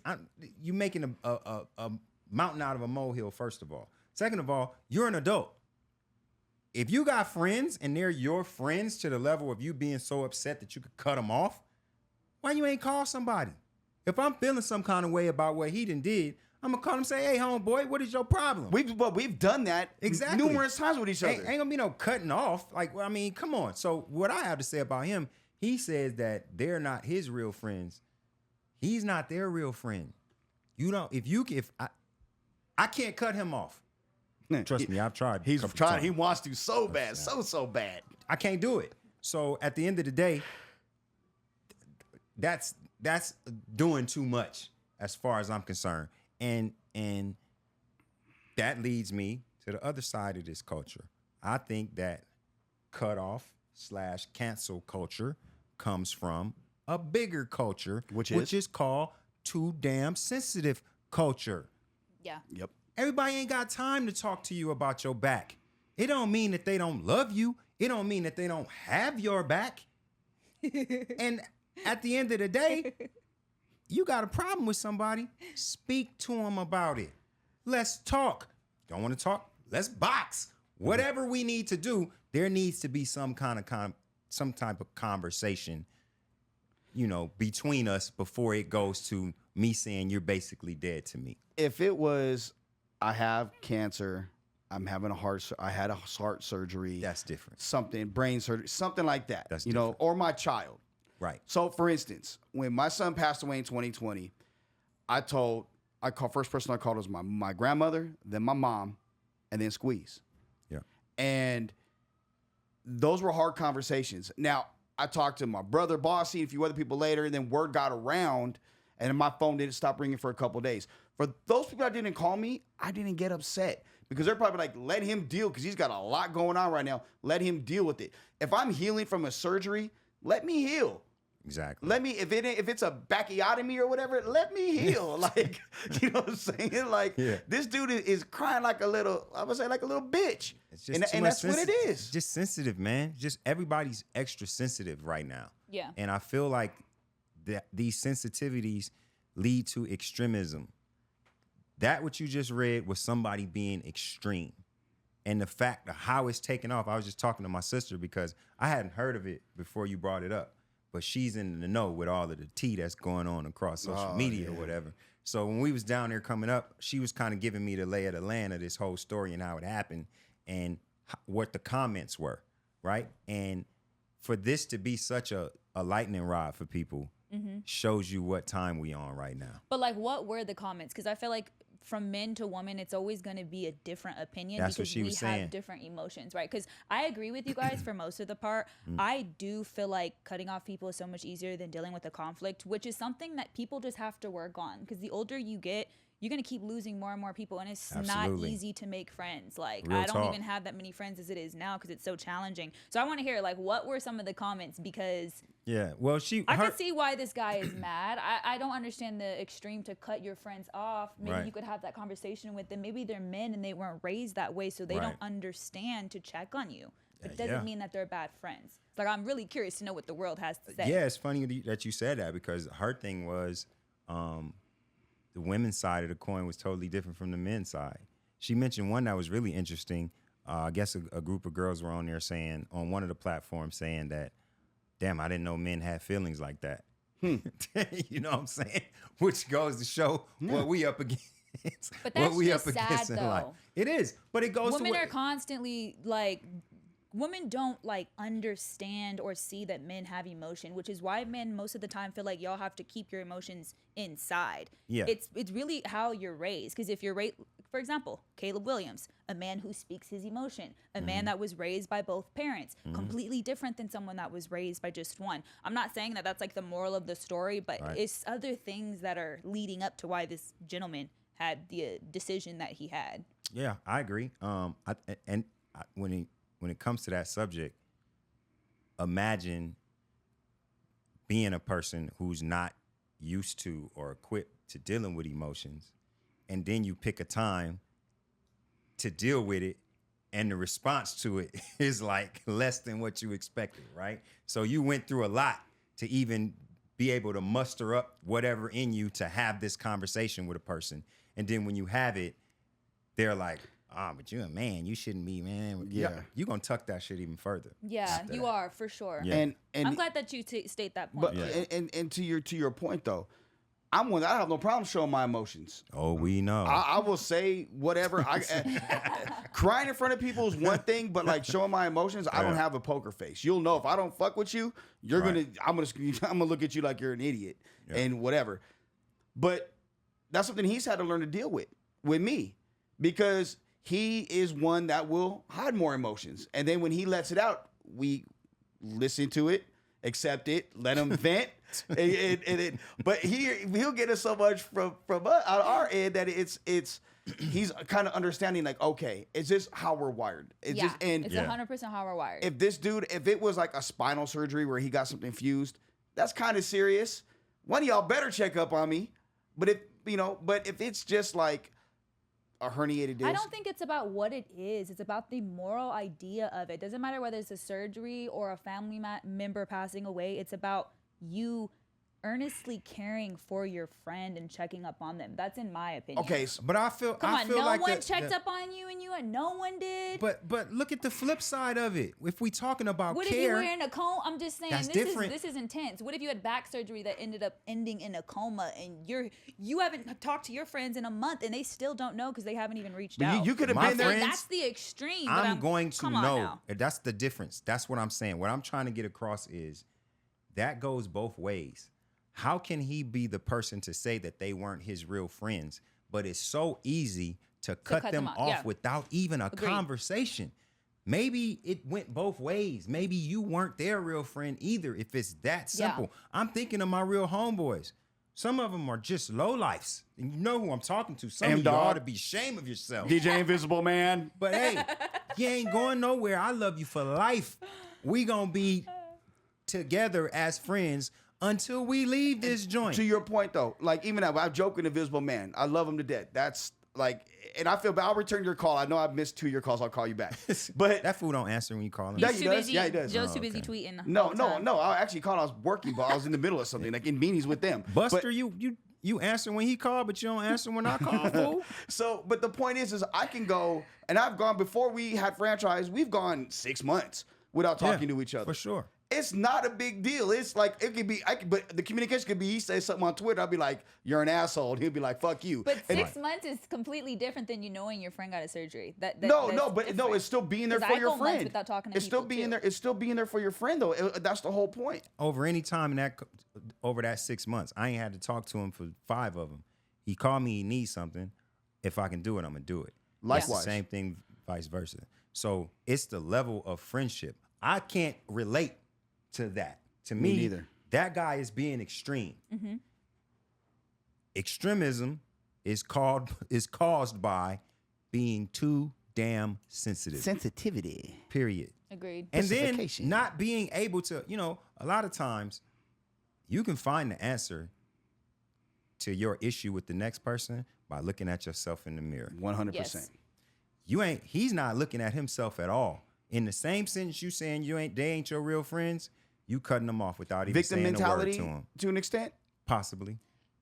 you making a mountain out of a molehill, first of all. Second of all, you're an adult. If you got friends and they're your friends to the level of you being so upset that you could cut them off, why you ain't call somebody? If I'm feeling some kind of way about what he did, I'm gonna call him and say, hey, homeboy, what is your problem? We've done that exactly numerous times with each other. Ain't gonna be no cutting off. Like, I mean, come on. So what I have to say about him, he says that they're not his real friends. He's not their real friend. I can't cut him off. Trust me, I've tried. He's trying. He wants to so bad, so bad. I can't do it. So at the end of the day, that's doing too much as far as I'm concerned. And that leads me to the other side of this culture. I think that cutoff / cancel culture comes from a bigger culture, which is called too damn sensitive culture. Yeah. Yep. Everybody ain't got time to talk to you about your back. It don't mean that they don't love you. It don't mean that they don't have your back. And at the end of the day, you got a problem with somebody, speak to them about it. Let's talk. Don't want to talk? Let's box. Whatever we need to do, there needs to be some type of conversation, between us before it goes to me saying you're basically dead to me. If it was, I have cancer, I had a heart surgery. That's different. Something, brain surgery, something like that. That's different. Or my child. Right. So, for instance, when my son passed away in 2020, first person I called was my grandmother, then my mom, and then Squeeze. Yeah. And those were hard conversations. Now, I talked to my brother, Bossy, and a few other people later, and then word got around, and then my phone didn't stop ringing for a couple of days. For those people that didn't call me, I didn't get upset because they're probably like, let him deal because he's got a lot going on right now. Let him deal with it. If I'm healing from a surgery, let me heal. Exactly. Let me, if it's a bacchiotomy or whatever, let me heal. Like, you know what I'm saying? Like, This dude is crying like a little, I would say like a little bitch. It's just and that's what it is. Just sensitive, man. Just everybody's extra sensitive right now. Yeah. And I feel like these sensitivities lead to extremism. That what you just read was somebody being extreme. And the fact of how it's taken off, I was just talking to my sister because I hadn't heard of it before you brought it up. But she's in the know with all of the tea that's going on across social media or whatever. So when we was down there coming up, she was kind of giving me the lay of the land of this whole story and how it happened and what the comments were, right? And for this to be such a lightning rod for people shows you what time we on right now. But like, what were the comments? Because I feel like from men to women, it's always going to be a different opinion. That's what because she was saying. have different emotions, right? Because I agree with you guys for most of the part. I do feel like cutting off people is so much easier than dealing with a conflict, which is something that people just have to work on. Because the older you get, you're going to keep losing more and more people, and it's not easy to make friends. Like, Real I don't talk. even have that many friends as it is now because it's so challenging. So I want to hear, like, what were some of the comments? Because Yeah, well, I can see why this guy is mad. I don't understand the extreme to cut your friends off. Maybe you could have that conversation with them. Maybe they're men and they weren't raised that way, so they don't understand to check on you. But it doesn't mean that they're bad friends. It's like, I'm really curious to know what the world has to say. Yeah, it's funny that you said that because her thing was the women's side of the coin was totally different from the men's side. She mentioned one that was really interesting. I guess a group of girls were on there saying, on one of the platforms, saying that, damn, I didn't know men had feelings like that. You know what I'm saying? Which goes to show what we up against. But that's what we just up against sad, in life. though. It is, but it goes Women to are constantly like, women don't like understand or see that men have emotion, which is why men most of the time feel like y'all have to keep your emotions inside. Yeah. It's really how you're raised. Because if you're raised, for example, Caleb Williams, a man who speaks his emotion, a man that was raised by both parents, completely different than someone that was raised by just one. I'm not saying that that's like the moral of the story, but it's other things that are leading up to why this gentleman had the decision that he had. Yeah, I agree. When it comes to that subject, imagine being a person who's not used to or equipped to dealing with emotions, and then you pick a time to deal with it, and the response to it is like less than what you expected, right? So you went through a lot to even be able to muster up whatever in you to have this conversation with a person. And then when you have it, they're like, but you're a man. You shouldn't be, man. Yeah. You're going to tuck that shit even further. Yeah, you are, for sure. Yeah. And I'm glad that you state that point. But and to your point though, I have no problem showing my emotions. Oh, we know. I will say whatever. Crying in front of people is one thing, but like showing my emotions, I don't have a poker face. You'll know if I don't fuck with you, I'm gonna look at you like you're an idiot and whatever. But that's something he's had to learn to deal with me, because he is one that will hide more emotions, and then when he lets it out, we listen to it, accept it, let him vent. But he'll get us so much from our end that it's he's kind of understanding, like, okay, it's just how we're wired. It's 100% how we're wired. If it was like a spinal surgery where he got something fused, that's kind of serious. One of y'all better check up on me. But if it's just like a herniated disc, I don't think it's about what it is. It's about the moral idea of it. Doesn't matter whether it's a surgery or a family member passing away. It's about you earnestly caring for your friend and checking up on them. That's in my opinion. Okay, but I feel no like one checked up on you and no one did. But look at the flip side of it. If we talking about what care, if you were in a coma? I'm just saying that's this different. This is intense. What if you had back surgery that ended up ending in a coma and you haven't talked to your friends in a month and they still don't know because they haven't even reached out. You could have My been there. friends, That's the extreme. I'm going to come on know. now. That's the difference. That's what I'm saying. What I'm trying to get across is that goes both ways. How can he be the person to say that they weren't his real friends, but it's so easy to cut them off without even a conversation? Maybe it went both ways. Maybe you weren't their real friend either, if it's that simple. I'm thinking of my real homeboys. Some of them are just lowlifes. And you know who I'm talking to. Some of you ought to be ashamed of yourself. DJ Invisible Man. But hey, you ain't going nowhere. I love you for life. We gonna be together as friends until we leave this joint. To your point, though, like even now, I'm joking, Invisible Man. I love him to death. That's like, and I feel bad. I'll return your call. I know I've missed 2 of your calls. I'll call you back. But that fool don't answer when you call him. Yeah, He's he too does. busy. Yeah, he does. Joe's too busy tweeting. No. I actually called. I was working, but I was in the middle of something, like in meetings with them. Buster, you You answer when he called, but you don't answer when I call, fool. So, but the point is I can go, and I've gone before we had franchise. We've gone 6 months without talking to each other. For sure. It's not a big deal. It's like it could be. But the communication could be. He says something on Twitter. I'll be like, "You're an asshole." And he'll be like, "Fuck you." But And- 6 months is completely different than you knowing your friend got a surgery. no, That's but no, different. it's still being there 'Cause for I your go months friend. without talking to It's still people, being too. there. It's still being there for your friend, though. That's the whole point. Over any time in over that 6 months, I ain't had to talk to him for 5 of them. He called me, he needs something. If I can do it, I'm gonna do it. Likewise. It's the same thing, vice versa. So it's the level of friendship. I can't relate to that. To me, neither. That guy is being extreme. Mm-hmm. Extremism is caused by being too damn sensitive. Sensitivity. Period. Agreed. And then Pacification. not being able to, a lot of times you can find the answer to your issue with the next person by looking at yourself in the mirror. 100%. Yes. He's not looking at himself at all. In the same sentence you saying they ain't your real friends, you cutting them off without even Victim saying mentality a word to them. to an extent. Possibly.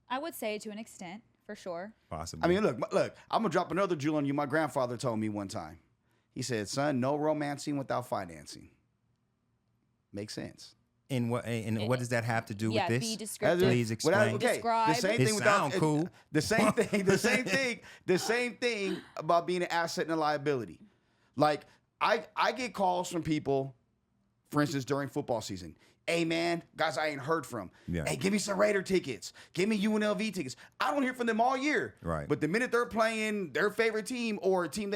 I would say to an extent, for sure. Possibly. I mean, look. I'm gonna drop another jewel on you. My grandfather told me one time. He said, "Son, no romancing without financing." Makes sense. And what does that have to do Yeah, with this? be descriptive. Please explain. Okay, Describe. the same It thing without sound cool. The same thing. The same thing about being an asset and a liability. Like I get calls from people, for instance, during football season. Hey man, guys I ain't heard from. Yeah. Hey, give me some Raider tickets. Give me UNLV tickets. I don't hear from them all year. Right. But the minute they're playing their favorite team or a team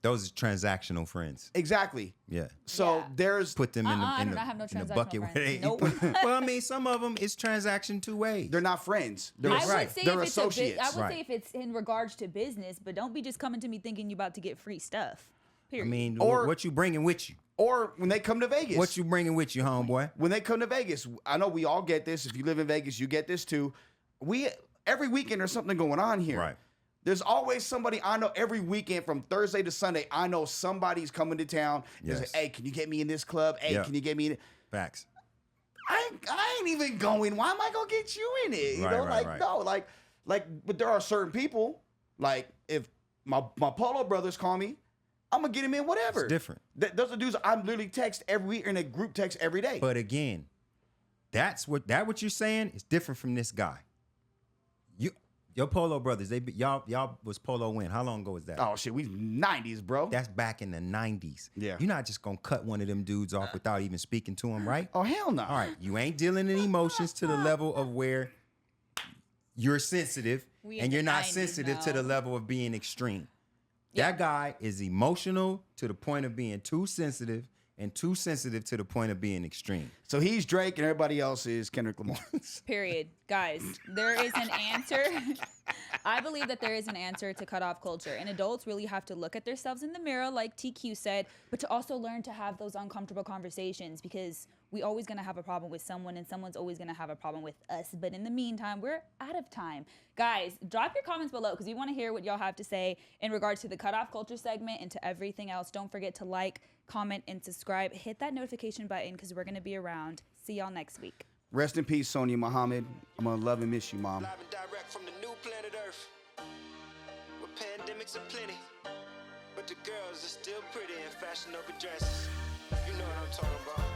Those are transactional friends. exactly. Yeah. So Yeah. there's Put them in I the, do not have no in the transactional bucket where friends. they Nope. well, I mean, some of them is transaction 2 ways. they're not friends. They're, I Right. would say they're if it's associates. I would Right. say if it's in regards to business, but don't be just coming to me thinking you about to get free stuff. I Period. mean, Or- what you bringing with you? or when they come to Vegas. What you bringing with you, homeboy? When they come to Vegas, I know we all get this. If you live in Vegas, you get this too. Every weekend there's something going on here. Right. There's always somebody I know every weekend from Thursday to Sunday. I know somebody's coming to town. Yes. Yes. Like, hey, can you get me in this club? Hey, Yeah. can you get me in? Facts. I ain't even going. Why am I gonna get you in it? You Right, know, right, like right. no, like. But there are certain people. Like if my Polo brothers call me, I'm gonna get him in. Whatever. It's different. Those are dudes I'm literally text every week in a group text every day. But again, what you're saying is different from this guy. Your Polo brothers, y'all was Polo when? How long ago was that? Oh shit, we 90s, bro. That's back in the 90s. Yeah. You're not just gonna cut one of them dudes off without even speaking to him, right? Oh hell no. All right, you ain't dealing in emotions to the level of where you're sensitive, We in and you're the not 90s sensitive to now. the level of being extreme. Yeah. That guy is emotional to the point of being too sensitive, and too sensitive to the point of being extreme. So he's Drake and everybody else is Kendrick Lamar. Period. Guys, there is an answer. I believe that there is an answer to cut off culture. And adults really have to look at themselves in the mirror, like TQ said, but to also learn to have those uncomfortable conversations because we always going to have a problem with someone and someone's always going to have a problem with us. But in the meantime, we're out of time. Guys, drop your comments below because we want to hear what y'all have to say in regards to the cut off culture segment and to everything else. Don't forget to like, comment, and subscribe. Hit that notification button because we're going to be around. See y'all next week. Rest in peace, Sonia Muhammad. I'm gonna love and miss you, Mom. Live and direct from the new planet Earth, where pandemics are plenty, but the girls are still pretty in fashion over dresses. You know what I'm talking about.